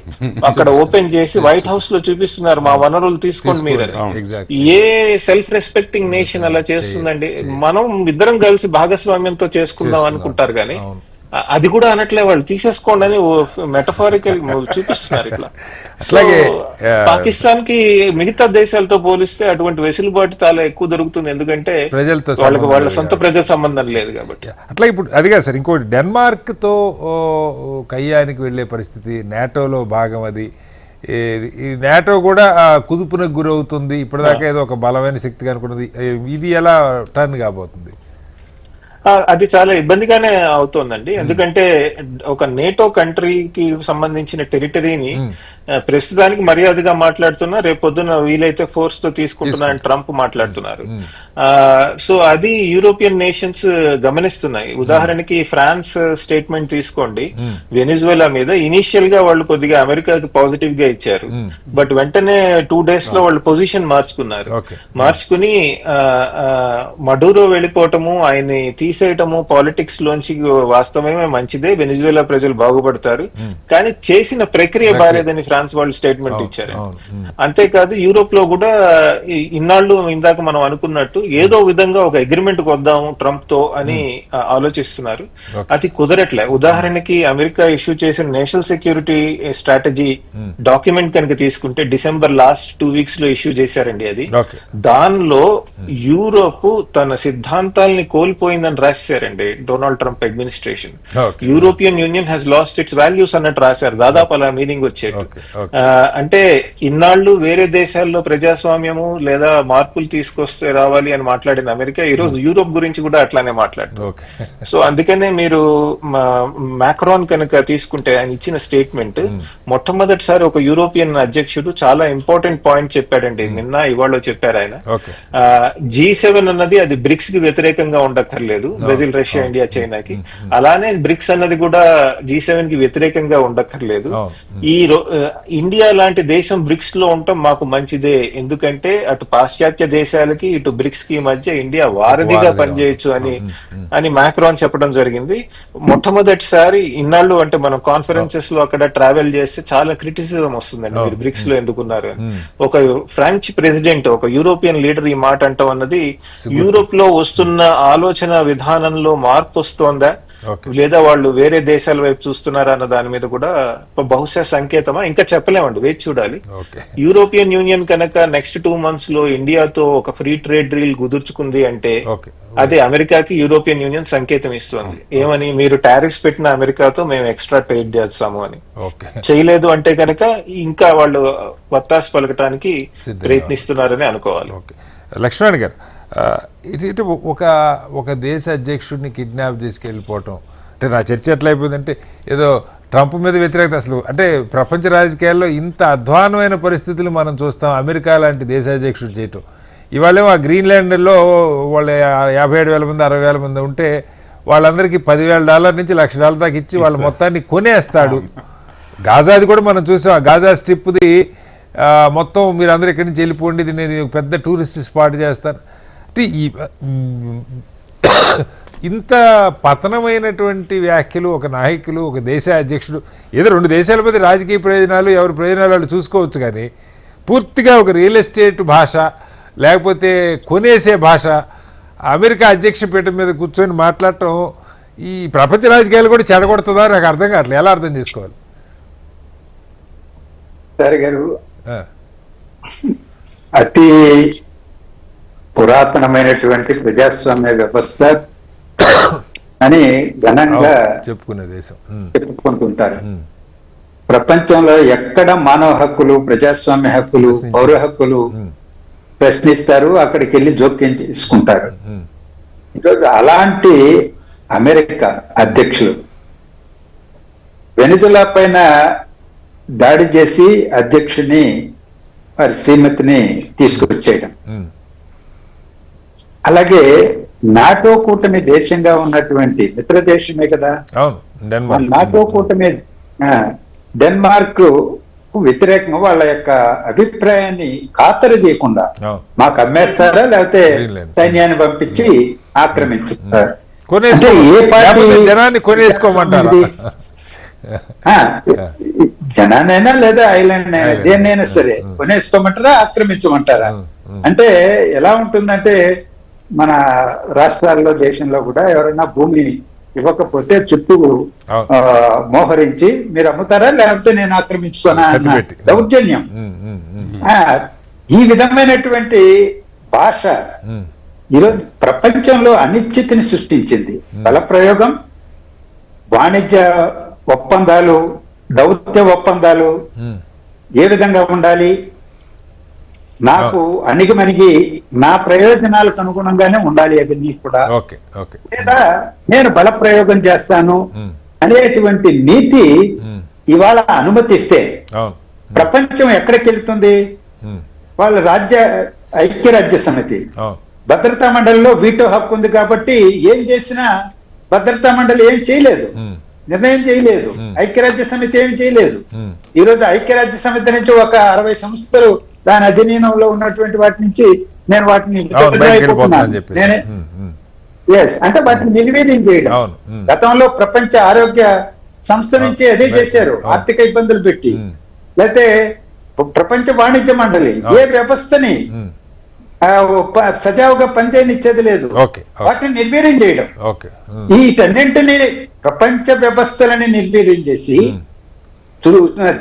అక్కడ ఓపెన్ చేసి వైట్ హౌస్ లో చూపిస్తున్నారు, మా వనరులు తీసుకోండి మీరని. ఏ సెల్ఫ్ రెస్పెక్టింగ్ నేషన్ అలా చేస్తుందండి? మనం ఇద్దరం కలిసి భాగస్వామ్యంతో చేసుకుందాం అనుకుంటారు కానీ అది కూడా అనట్లే, వాళ్ళు తీసేసుకోండి అని మెటఫారికల్ చూపిస్తున్నారు ఇట్లా. అట్లాగే పాకిస్తాన్ కి మిగతా దేశాలతో పోలిస్తే అటువంటి వెసులుబాటు చాలా ఎక్కువ దొరుకుతుంది, ఎందుకంటే వాళ్ళకి వాళ్ళ సొంత ప్రజల సంబంధం లేదు కాబట్టి. అట్లా ఇప్పుడు అదిగా సార్, ఇంకోటి డెన్మార్క్ తో కయ్యానికి వెళ్లే పరిస్థితి, నాటోలో భాగం అది. ఈ నాటో కూడా కుదుపునకు గురవుతుంది, ఇప్పటిదాకా ఏదో ఒక బలమైన శక్తిగా అనుకున్నది, ఇది ఎలా టర్న్ కాబోతుంది? అది చాలా ఇబ్బందిగానే అవుతోందండి. ఎందుకంటే ఒక నేటో కంట్రీకి సంబంధించిన టెరిటరీని ప్రస్తుతానికి మర్యాదగా మాట్లాడుతున్నా, రేపు పొద్దున వీలైతే ఫోర్స్ తో తీసుకుంటున్నా అని ట్రంప్ మాట్లాడుతున్నారు. సో అది యూరోపియన్ నేషన్స్ గమనిస్తున్నాయి. ఉదాహరణకి ఫ్రాన్స్ స్టేట్మెంట్ తీసుకోండి, వెనిజువేలా మీద ఇనీషియల్ గా వాళ్ళు కొద్దిగా అమెరికాకి పాజిటివ్ గా ఇచ్చారు, బట్ వెంటనే 2 days లో వాళ్ళు పొజిషన్ మార్చుకుని మడూరో వెళ్ళిపోవటము, ఆయన్ని తీసేయటము పాలిటిక్స్ లోంచి వాస్తవమే మంచిదే, వెనిజువేలా ప్రజలు బాగుపడతారు, కానీ చేసిన ప్రక్రియ బాలేదని ఫ్రాన్స్ వాళ్ళు స్టేట్మెంట్ ఇచ్చారు. అంతేకాదు యూరోప్ లో కూడా ఇన్నాళ్ళు ఇందాక మనం అనుకున్నట్టు ఏదో విధంగా ఒక అగ్రిమెంట్ వద్దాము ట్రంప్ తో అని ఆలోచిస్తున్నారు. అది కుదరట్లే. ఉదాహరణకి అమెరికా ఇష్యూ చేసిన నేషనల్ సెక్యూరిటీ స్ట్రాటజీ డాక్యుమెంట్ కనుక తీసుకుంటే డిసెంబర్ లాస్ట్ 2 weeks లో ఇష్యూ చేశారండి. అది దానిలో యూరోప్ తన సిద్ధాంతాలని కోల్పోయిందని రాశారండి Donald Trump administration. European union has lost its values అన్నట్టు రాశారు, దాదాపు అలా మీనింగ్ వచ్చేది. అంటే ఇన్నాళ్ళు వేరే దేశాల్లో ప్రజాస్వామ్యము లేదా మార్పులు తీసుకొస్తే రావాలి అని మాట్లాడిన అమెరికా ఈ రోజు యూరోప్ గురించి కూడా అట్లానే మాట్లాడుతుంది. సో అందుకనే మీరు మాక్రాన్ కనుక తీసుకుంటే ఆయన ఇచ్చిన స్టేట్మెంట్ మొట్టమొదటిసారి ఒక యూరోపియన్ అధ్యక్షుడు చాలా ఇంపార్టెంట్ పాయింట్ చెప్పాడండి. నిన్న ఇవాళ చెప్పారు ఆయన, G7 అన్నది అది బ్రిక్స్ కి వ్యతిరేకంగా ఉండక్కర్లేదు, బ్రెజిల్, రష్యా, ఇండియా, చైనాకి. అలానే బ్రిక్స్ అన్నది కూడా G7 కి వ్యతిరేకంగా ఉండక్కర్లేదు. ఈ ఇండియా లాంటి దేశం బ్రిక్స్ లో ఉండటం మాకు మంచిదే, ఎందుకంటే అటు పాశ్చాత్య దేశాలకి ఇటు బ్రిక్స్ కి మధ్య ఇండియా వారధిగా పనిచేయచ్చు అని మాక్రాన్ చెప్పడం జరిగింది. మొట్టమొదటిసారి ఇన్నాళ్ళు అంటే మనం కాన్ఫరెన్సెస్ లో అక్కడ ట్రావెల్ చేస్తే చాలా క్రిటిసిజం వస్తుందండి, మీరు బ్రిక్స్ లో ఎందుకున్నారు అని. ఒక ఫ్రెంచ్ ప్రెసిడెంట్, ఒక యూరోపియన్ లీడర్ ఈ మాట అంటాం అన్నది యూరోప్ లో వస్తున్న ఆలోచన విధానంలో మార్పు వస్తోందా లేదా వాళ్ళు వేరే దేశాల వైపు చూస్తున్నారా అన్న దాని మీద కూడా బహుశా సంకేతమా ఇంకా చెప్పలేమండి, వేచి చూడాలి. యూరోపియన్ యూనియన్ కనుక నెక్స్ట్ 2 months లో ఇండియాతో ఒక ఫ్రీ ట్రేడ్ డీల్ కుదుర్చుకుంది అంటే అదే అమెరికాకి యూరోపియన్ యూనియన్ సంకేతం ఇస్తుంది. ఏమని? మీరు టారిఫ్స్ పెట్టిన అమెరికాతో మేము ఎక్స్ట్రా ట్రేడ్ చేస్తాము అని. చేయలేదు అంటే కనుక ఇంకా వాళ్ళు వత్తాసు పలకటానికి ప్రయత్నిస్తున్నారని అనుకోవాలి. లక్ష్మణ్ గారు, ఇటు ఒక దేశ అధ్యక్షుడిని కిడ్నాప్ చేసుకెళ్ళిపోవటం అంటే నా చర్చ ఎట్లా అయిపోయిందంటే ఏదో ట్రంప్ మీద వ్యతిరేకత. అసలు అంటే ప్రపంచ రాజకీయాల్లో ఇంత అధ్వానమైన పరిస్థితులు మనం చూస్తాం అమెరికా లాంటి దేశాధ్యక్షుడు చేయటం. ఇవాళేమో ఆ గ్రీన్లాండ్లో వాళ్ళు 57,000 మంది 60,000 మంది ఉంటే వాళ్ళందరికీ $10,000 నుంచి $1,00,000 దాకా ఇచ్చి వాళ్ళ మొత్తాన్ని కొనేస్తాడు. గాజాది కూడా మనం చూసాం, ఆ గాజా స్ట్రిప్ది మొత్తం మీరు అందరూ ఇక్కడి నుంచి వెళ్ళిపోండి, ఇది నేను పెద్ద టూరిస్ట్ స్పాట్ చేస్తాను. ఇంత పతనమైనటువంటి వ్యాఖ్యలు ఒక నాయకులు, ఒక దేశ అధ్యక్షుడు, ఏదో 2 దేశాల మధ్య రాజకీయ ప్రయోజనాలు ఎవరి ప్రయోజనాలు వాళ్ళు చూసుకోవచ్చు, కానీ పూర్తిగా ఒక రియల్ ఎస్టేట్ భాష లేకపోతే కొనేసే భాష అమెరికా అధ్యక్ష పీఠం మీద కూర్చొని మాట్లాడటం ఈ ప్రపంచ రాజకీయాలు కూడా చెడగొడుతుందా నాకు అర్థం కావట్లేదు. ఎలా అర్థం చేసుకోవాలి? సార్ గారు, అతి పురాతనమైనటువంటి ప్రజాస్వామ్య వ్యవస్థ అని ఘనంగా చెప్పుకునే దేశం. చెప్పుకుంటుంటారు. ప్రపంచంలో ఎక్కడ మానవ హక్కులు, ప్రజాస్వామ్య హక్కులు, పౌర హక్కులు ప్రశ్నిస్తారు, అక్కడికి వెళ్ళి జోక్యం చేసుకుంటారు. ఈరోజు అలాంటి అమెరికా అధ్యక్షులు వెనిజులా పైన దాడి చేసి అధ్యక్షుని వారి శ్రీమతిని తీసుకొచ్చేయడం, అలాగే నాటో కూటమి దేశంగా ఉన్నటువంటి మిత్ర దేశమే కదా నాటో కూటమి డెన్మార్క్ వ్యతిరేకంగా వాళ్ళ యొక్క అభిప్రాయాన్ని ఖాతరు చేయకుండా మాకు అమ్మేస్తారా లేకపోతే సైన్యాన్ని పంపించి ఆక్రమించుతారు. ఏ పార్టీ జనాన్ని కొనేసుకోమంటారా? జనానైనా లేదా ఐలాండ్ అయినా దేన్నైనా సరే కొనేసుకోమంటారా, ఆక్రమించమంటారా? అంటే ఎలా ఉంటుందంటే మన రాష్ట్రాల్లో దేశంలో కూడా ఎవరైనా భూమి ఇవ్వకపోతే చుట్టూ మోహరించి మీరు అమ్ముతారా లేకపోతే నేను ఆక్రమించుకోనా అన్న దౌర్జన్యం. ఈ విధమైనటువంటి భాష ఈరోజు ప్రపంచంలో అనిశ్చితిని సృష్టించింది. బల ప్రయోగం, వాణిజ్య ఒప్పందాలు, దౌత్య ఒప్పందాలు ఏ విధంగా ఉండాలి, నాకు అణిగిమణిగి నా ప్రయోజనాలకు అనుగుణంగానే ఉండాలి అవన్నీ కూడా, లేదా నేను బల ప్రయోగం చేస్తాను అనేటువంటి నీతి ఇవాళ అనుమతిస్తే ప్రపంచం ఎక్కడికి వెళ్తుంది? వాళ్ళ ఐక్యరాజ్య సమితి భద్రతా మండలిలో వీటో హక్కు ఉంది కాబట్టి ఏం చేసినా భద్రతా మండలి ఏం చేయలేదు, నిర్ణయం చేయలేదు, ఐక్యరాజ్య సమితి ఏం చేయలేదు. ఈరోజు ఐక్యరాజ్య సమితి నుంచి ఒక 60 సంస్థలు దాని అధీనంలో ఉన్నటువంటి వాటి నుంచి నేను వాటిని నేనే అంటే వాటిని నిర్వీర్యం చేయడం. గతంలో ప్రపంచ ఆరోగ్య సంస్థ నుంచి అదే చేశారు, ఆర్థిక ఇబ్బందులు పెట్టి. లేకపోతే ప్రపంచ వాణిజ్య మండలి ఏ వ్యవస్థని సజావుగా పనిచేయనిచ్చేది లేదు, వాటిని నిర్వీర్యం చేయడం. వీటన్నింటినీ ప్రపంచ వ్యవస్థలని నిర్వీర్యం చేసి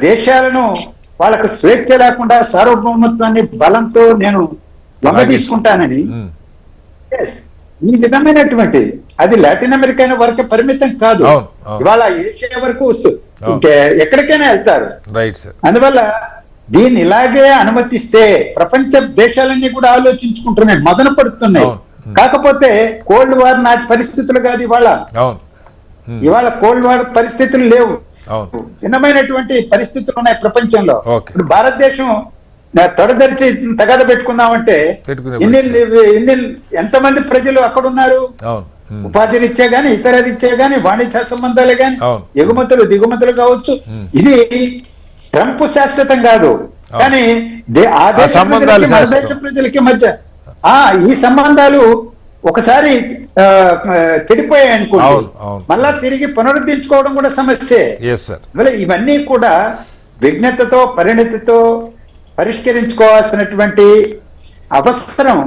దేశాలను వాళ్ళకు స్వేచ్ఛ లేకుండా సార్వభౌమత్వాన్ని బలంతో నేను లొంగ తీసుకుంటానని ఈ విధమైనటువంటి అది లాటిన్ అమెరికా వరకు పరిమితం కాదు, ఇవాళ ఏషియా వరకు వస్తుంది, ఎక్కడికైనా వెళ్తారు. అందువల్ల దీన్ని ఇలాగే అనుమతిస్తే ప్రపంచ దేశాలన్నీ కూడా ఆలోచించుకుంటున్నాయి, మదన పడుతున్నాయి. కాకపోతే కోల్డ్ వార్ నాటి పరిస్థితులు కాదు ఇవాళ. ఇవాళ కోల్డ్ వార్ పరిస్థితులు లేవు, భిన్నమైనటువంటి పరిస్థితులు ఉన్నాయి ప్రపంచంలో. ఇప్పుడు భారతదేశం తొడదరిచి తగాద పెట్టుకుందామంటే ఎంతమంది ప్రజలు అక్కడ ఉన్నారు, ఉపాధి రీత్యా గాని ఇతర రీత్యా గాని వాణిజ్య సంబంధాలే గాని ఎగుమతులు దిగుమతులు కావచ్చు. ఇది ట్రంప్ శాశ్వతం కాదు, కానీ ఆ దేశ ప్రజలకి మధ్య ఈ సంబంధాలు ఒకసారి చెడిపోయాయి అనుకోండి, మళ్ళా తిరిగి పునరుద్ధరించుకోవడం కూడా సమస్యే. ఇవన్నీ కూడా విజ్ఞతతో పరిణతితో పరిష్కరించుకోవాల్సినటువంటి అవసరం.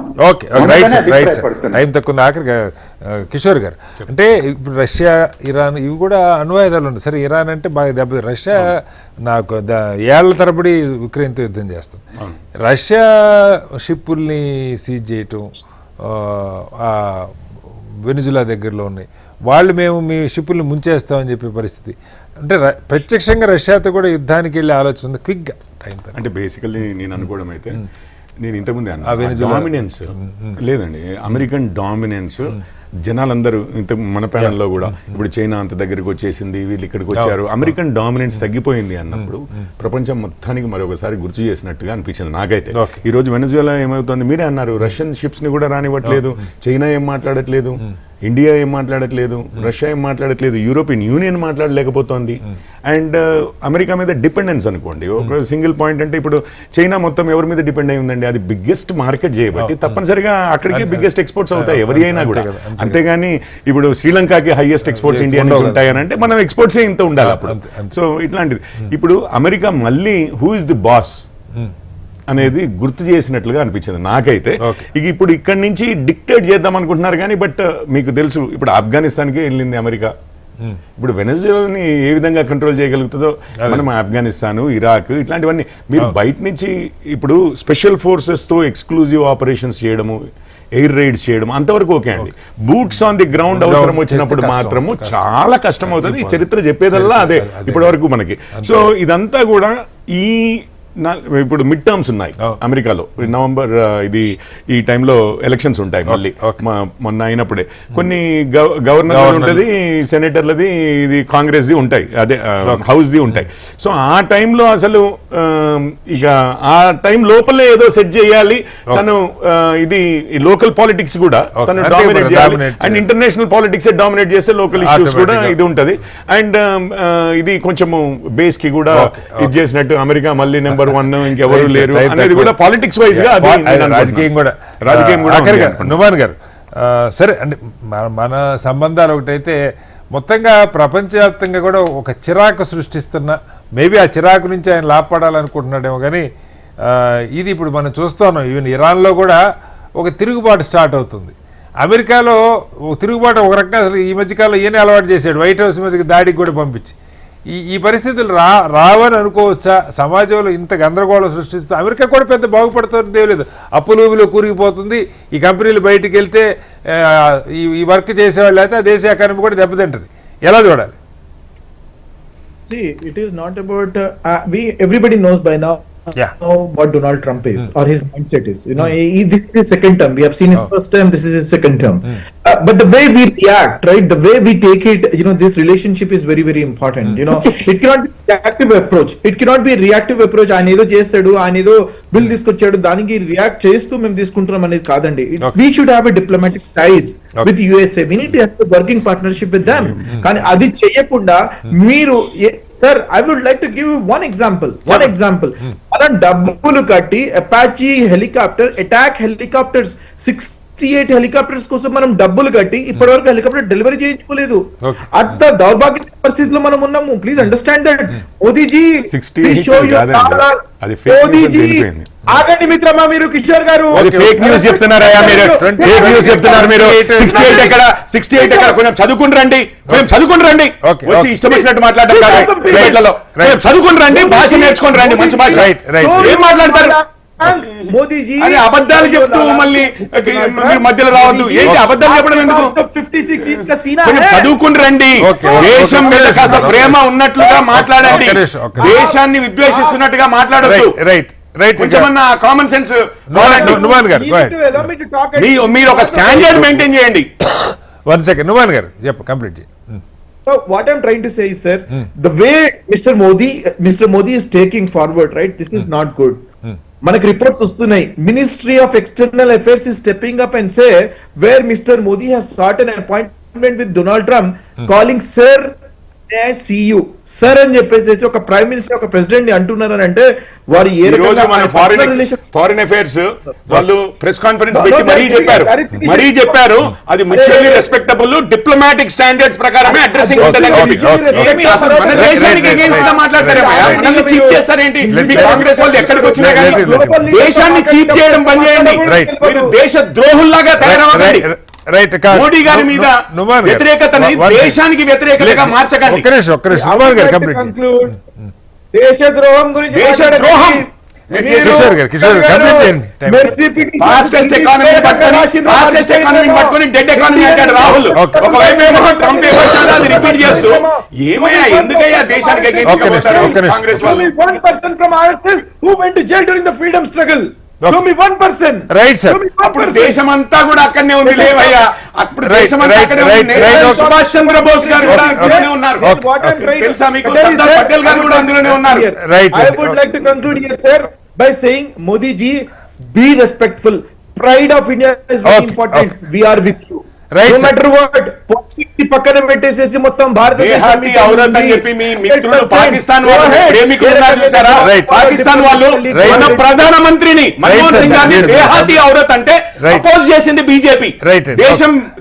టైం తక్కువ. ఆఖరికి కిషోర్ గారు, అంటే ఇప్పుడు రష్యా, ఇరాన్ ఇవి కూడా అణ్వాయుధాలు ఉన్నాయి. సరే, ఇరాన్ అంటే బాగా దెబ్బ, రష్యా నాకు ఏళ్ల తరబడి ఉక్రెయిన్తో యుద్ధం చేస్తుంది. రష్యా షిప్పుల్ని సీజ్ చేయటం వెనిజులా దగ్గరలో ఉన్నాయి, వాళ్ళు మేము మీ షిప్పుల్ని ముంచేస్తామని చెప్పే పరిస్థితి. అంటే ప్రత్యక్షంగా రష్యాతో కూడా యుద్ధానికి వెళ్ళే ఆలోచన ఉంది క్విక్గా టైం. అంటే బేసికల్లీ నేను అనుకోవడం అయితే, నేను ఇంతకుముందే డామినెన్స్ లేదండి, అమెరికన్ డామినెన్స్ జనాలందరూ ఇంత మన ప్యానల్లో కూడా ఇప్పుడు చైనా అంత దగ్గరికి వచ్చేసింది, వీళ్ళు ఇక్కడికి వచ్చారు, అమెరికన్ డామినెన్స్ తగ్గిపోయింది అన్నప్పుడు ప్రపంచం మొత్తానికి మరొకసారి గుర్తు చేసినట్టుగా అనిపించింది నాకైతే. ఈ రోజు వెనజులా ఏమవుతుంది, మీరే అన్నారు, రష్యన్ షిప్స్ ని కూడా రానివ్వట్లేదు, చైనా ఏం మాట్లాడట్లేదు, ఇండియా ఏం మాట్లాడట్లేదు, రష్యా ఏం మాట్లాడట్లేదు, యూరోపియన్ యూనియన్ మాట్లాడలేకపోతోంది. అండ్ అమెరికా మీద డిపెండెన్స్ అనుకోండి, ఒక సింగిల్ పాయింట్ అంటే ఇప్పుడు చైనా మొత్తం ఎవరి మీద డిపెండ్ అయి ఉందండి, అది బిగ్గెస్ట్ మార్కెట్ చేయబట్టి తప్పనిసరిగా అక్కడికి బిగ్గెస్ట్ ఎక్స్పోర్ట్స్ అవుతాయి ఎవరి అయినా కూడా. అంతేగాని ఇప్పుడు శ్రీలంకకి హైయెస్ట్ ఎక్స్పోర్ట్స్ ఇండియా నుంచి ఉంటాయని అంటే మనం ఎక్స్పోర్ట్సే ఇంత ఉండాలి అప్పుడు. సో ఇట్లాంటిది ఇప్పుడు అమెరికా మళ్ళీ హూ ఇస్ ది బాస్ అనేది గుర్తు చేసినట్లుగా అనిపించింది నాకైతే. ఇక ఇప్పుడు ఇక్కడి నుంచి డిక్టేట్ చేద్దాం అనుకుంటున్నారు కానీ, బట్ మీకు తెలుసు ఇప్పుడు ఆఫ్ఘనిస్తాన్కే వెళ్ళింది అమెరికా, ఇప్పుడు వెనజులాని ఏ విధంగా కంట్రోల్ చేయగలుగుతుందో మనం ఆఫ్ఘనిస్తాన్, ఇరాక్ ఇట్లాంటివన్నీ మీరు బయట నుంచి ఇప్పుడు స్పెషల్ ఫోర్సెస్తో ఎక్స్క్లూజివ్ ఆపరేషన్స్ చేయడము, ఎయిర్ రైడ్స్ చేయడం అంతవరకు ఓకే అండి. బూట్స్ ఆన్ ది గ్రౌండ్ అవసరం వచ్చినప్పుడు మాత్రము చాలా కష్టం అవుతుంది. ఈ చరిత్ర చెప్పేదల్లా అదే ఇప్పటి వరకు మనకి. సో ఇదంతా కూడా ఇప్పుడు మిడ్ టర్మ్స్ ఉన్నాయి అమెరికాలో, నవంబర్ ఇది ఈ టైంలో ఎలక్షన్స్ ఉంటాయి మళ్ళీ. మొన్న అయినప్పుడే కొన్ని గవర్నర్ ఉంటుంది, సెనేటర్లది, ఇది కాంగ్రెస్ ది ఉంటాయి, అదే హౌస్ ది ఉంటాయి. సో ఆ టైంలో అసలు ఇక ఆ టైం లోపలే ఏదో సెట్ చేయాలి తను. ఇది లోకల్ పాలిటిక్స్ కూడా తను డామినేట్ చేయాలి, అండ్ ఇంటర్నేషనల్ పాలిటిక్స్ డామినేట్ చేస్తే లోకల్ ఇష్యూస్ కూడా ఇది ఉంటది. అండ్ ఇది కొంచెము బేస్ కి కూడా ఇది చేసినట్టు అమెరికా మళ్ళీ నెంబర్ 1 ఇంకెవరు లేరు అనేది కూడా పాలిటిక్స్ వైజ్ గా రాజకీయం కూడా. నుమాన్ గారు, సరే అంటే మన సంబంధాలు ఒకటైతే మొత్తంగా ప్రపంచవ్యాప్తంగా కూడా ఒక చిరాకు సృష్టిస్తున్న, మేబీ ఆ చిరాకు నుంచి ఆయన లాభపడాలనుకుంటున్నాడేమో, కానీ ఇది ఇప్పుడు మనం చూస్తున్నాం. ఈవెన్ ఇరాన్లో కూడా ఒక తిరుగుబాటు స్టార్ట్ అవుతుంది. అమెరికాలో తిరుగుబాటు ఒక రకంగా అసలు ఈ మధ్యకాలంలో ఈయన అలవాటు చేశాడు, వైట్ హౌస్ మీదకి దాడికి కూడా పంపించి. ఈ పరిస్థితులు రావని అనుకోవచ్చా? సమాజంలో ఇంత గందరగోళం సృష్టిస్తూ అమెరికా కూడా పెద్ద బాగుపడుతుంది లేదు, అప్పులు కూరుకుపోతుంది. ఈ కంపెనీలు బయటికి వెళ్తే ఈ వర్క్ చేసేవాళ్ళు అయితే ఆ దేశ ఎకానమీ కూడా దెబ్బతింటుంది. ఎలా చూడాలి? See, it is not about everybody knows by now what Donald Trump is or his mindset is. You know, this is his second term. We have seen his first term. This is his second term. But the way we react, right? The way we take it, you know, this relationship is very, very important. You know, it cannot be reactive approach. It cannot be reactive approach. ఆయన ఏదో చేస్తాడు, ఆయన ఏదో bill తీసుకొచ్చాడు, దానికి react చేస్తూ మేము తీసుకుంటున్నాం అనేది కాదండి. We should have a diplomatic ties with USA. We need to have a working partnership with them. కానీ అది చేయకుండా మీరు Sir, I would like to give you one example. మనం డబ్బులు కట్టి Apache helicopter, attack helicopters, 68 helicopters కోసం మనం డబ్బులు కట్టి ఇప్పటివరకు హెలికాప్టర్ డెలివరీ చేయించుకోలేదు. అంత దౌర్భాగ్య పరిస్థితిలో మనం ఉన్నాము. Please understand that. మోదీజీ, ఆగండి మిత్రమా, మీరు కిషోర్ గారు ఫేక్ న్యూస్ చెప్తున్నారా? మీరు ఫేక్ న్యూస్ చెప్తున్నారు. మీరు 68 ఎక్కడ, 68 ఎక్కడ? కొంచెం చదువుకుని రండి, వచ్చి ఇష్టం వచ్చినట్టు మాట్లాడడం కాదు. చదువుకుని రండి, భాష నేర్చుకుని రండి, మంచి భాష. ఏం మాట్లాడతారు? మోదీజీ అరే అబద్ధాలు చెప్తూ మళ్ళీ మీరు మధ్యలో రావద్దు. ఏంటి అబద్ధాలు చెప్పడం ఎందుకు? 56 ఇంచ్ కా సీనా చదువుకుని రండి. దేశం మీద కాస్త ప్రేమ ఉన్నట్లుగా మాట్లాడండి, దేశాన్ని విద్వేషిస్తున్నట్టుగా మాట్లాడద్దు. కొంచెమన్నా కామన్ సెన్స్. మీరు ఒక స్టాండర్డ్ మెయింటైన్ చేయండి. 1 సెకండ్ నుమాన్ గారు చెప్పు, కంప్లీట్ చేయండి. So what I'm trying to say is, sir, the way Mr. Modi is taking forward, right? This is not good. మనకు రిపోర్ట్స్ వస్తున్నాయి. Ministry of external affairs is stepping up and say where mister Modi has sat an appointment with Donald Trump, calling sir see you sir అని చెప్పేసి ఒక prime minister, ఒక president ని అంటున్నారని అంటే వారు ఏ ఫారిన్ అఫైర్స్ వాళ్ళు ప్రెస్ కాన్ఫరెన్స్ పెట్టి మరీ చెప్పారు అది మ్యూచువల్లీ రెస్పెక్టబుల్ డిప్లొమాటిక్ స్టాండర్డ్స్ ప్రకారమే అడ్రసింగ్ ఉంటుందని. మన దేశానికి అగైన్స్ గా మాట్లాడతారేమో, మనల్ని చీప్ చేస్తారేంటి? మీ కాంగ్రెస్ వాళ్ళు ఎక్కడికి వచ్చినా కానీ దేశాన్ని చీప్ చేయడం బంద్ చేయండి. మీరు దేశ ద్రోహుల్లాగా తయారవ్వండి. మోడీ గారి మీద వ్యతిరేకతని దేశానికి వ్యతిరేకతగా మార్చకండి. దేశద్రోహం గురించి దేశద్రోహం ఫాస్టెస్ట్ ఎకానమీ పట్టుకొని డెడ్ ఎకానమీ అంటాడు రాహుల్. ఒకవైపు ఏమో ట్రంప్ అది రిపీట్ చేస్తూ ఏమయ్యా ఎందుకయ్యా దేశానికి కాంగ్రెస్ వాళ్ళు. 1% from RSS who went to jail during the freedom struggle. Show me 1%. Right, sir. అప్పుడు దేశమంతా కూడా అక్కడనే ఉంది లేవయ్యా. అప్పుడు దేశమంతా అక్కడే ఉంది. సుభాష్ చంద్రబోస్ గారు కూడా అందులోనే ఉన్నారు. తెలుసా మీకు? సర్దార్ పటేల్ గారు కూడా అందులోనే ఉన్నారు. I would like to conclude here, sir, by saying Modi ji, be respectful. Pride of India is very important. We are with you. Right, no matter what. పక్కన పెట్టేసేసి మొత్తం దేహాతి ఔరత్ అని చెప్పి మీ మిత్రులు పాకిస్తాన్ వాళ్ళు ప్రేమికులు ఉన్నారు చూసారా? పాకిస్తాన్ వాళ్ళు మన ప్రధానమంత్రిని మన్మోహన్ సింగ్ గారిని దేహాతి ఔరత్ అంటే అపోజ్ చేసింది బీజేపీ.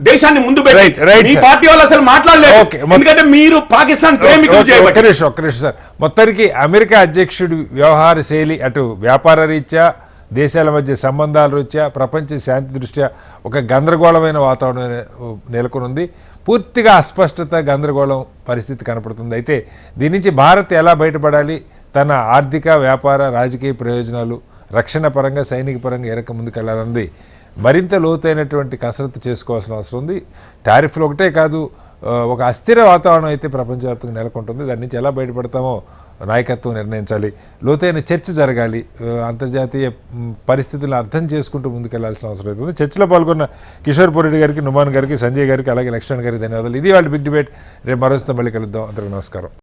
దేశాన్ని ముందు పెట్టి మీ పార్టీ వాళ్ళు అసలు మాట్లాడలేదు, ఎందుకంటే మీరు పాకిస్తాన్ ప్రేమికులు చేయబట్టి. ఒక్క నిమిషం సార్. మొత్తానికి అమెరికా అధ్యక్షుడి వ్యవహార శైలి అటు వ్యాపార రీత్యా, దేశాల మధ్య సంబంధాల రీత్యా, ప్రపంచ శాంతి దృష్ట్యా ఒక గందరగోళమైన వాతావరణం నెలకొనుంది. పూర్తిగా అస్పష్టత, గందరగోళం పరిస్థితి కనపడుతుంది. అయితే దీని నుంచి భారత్ ఎలా బయటపడాలి, తన ఆర్థిక, వ్యాపార, రాజకీయ ప్రయోజనాలు, రక్షణ పరంగా, సైనిక పరంగా ఏ రకం ముందుకెళ్లాలన్నది మరింత లోతైనటువంటి కసరత్తు చేసుకోవాల్సిన అవసరం ఉంది. టారిఫ్లు ఒకటే కాదు, ఒక అస్థిర వాతావరణం అయితే ప్రపంచవ్యాప్తంగా నెలకొంటుంది. దాని నుంచి ఎలా బయటపడతామో నాయకత్వం నిర్ణయించాలి. లోతైన చర్చ జరగాలి. అంతర్జాతీయ పరిస్థితులను అర్థం చేసుకుంటూ ముందుకెళ్లాల్సిన అవసరం అవుతుంది. చర్చలో పాల్గొన్న కిషోర్ పోరెడ్డి గారికి, నుమాన్ గారికి, సంజయ్ గారికి, అలాగే లక్ష్మణ్ గారికి ధన్యవాదాలు. ఇది వాళ్ళ బిగ్ డిబేట్. రేపు మరోస్తే మళ్ళీ కలుద్దాం. అందరికీ నమస్కారం.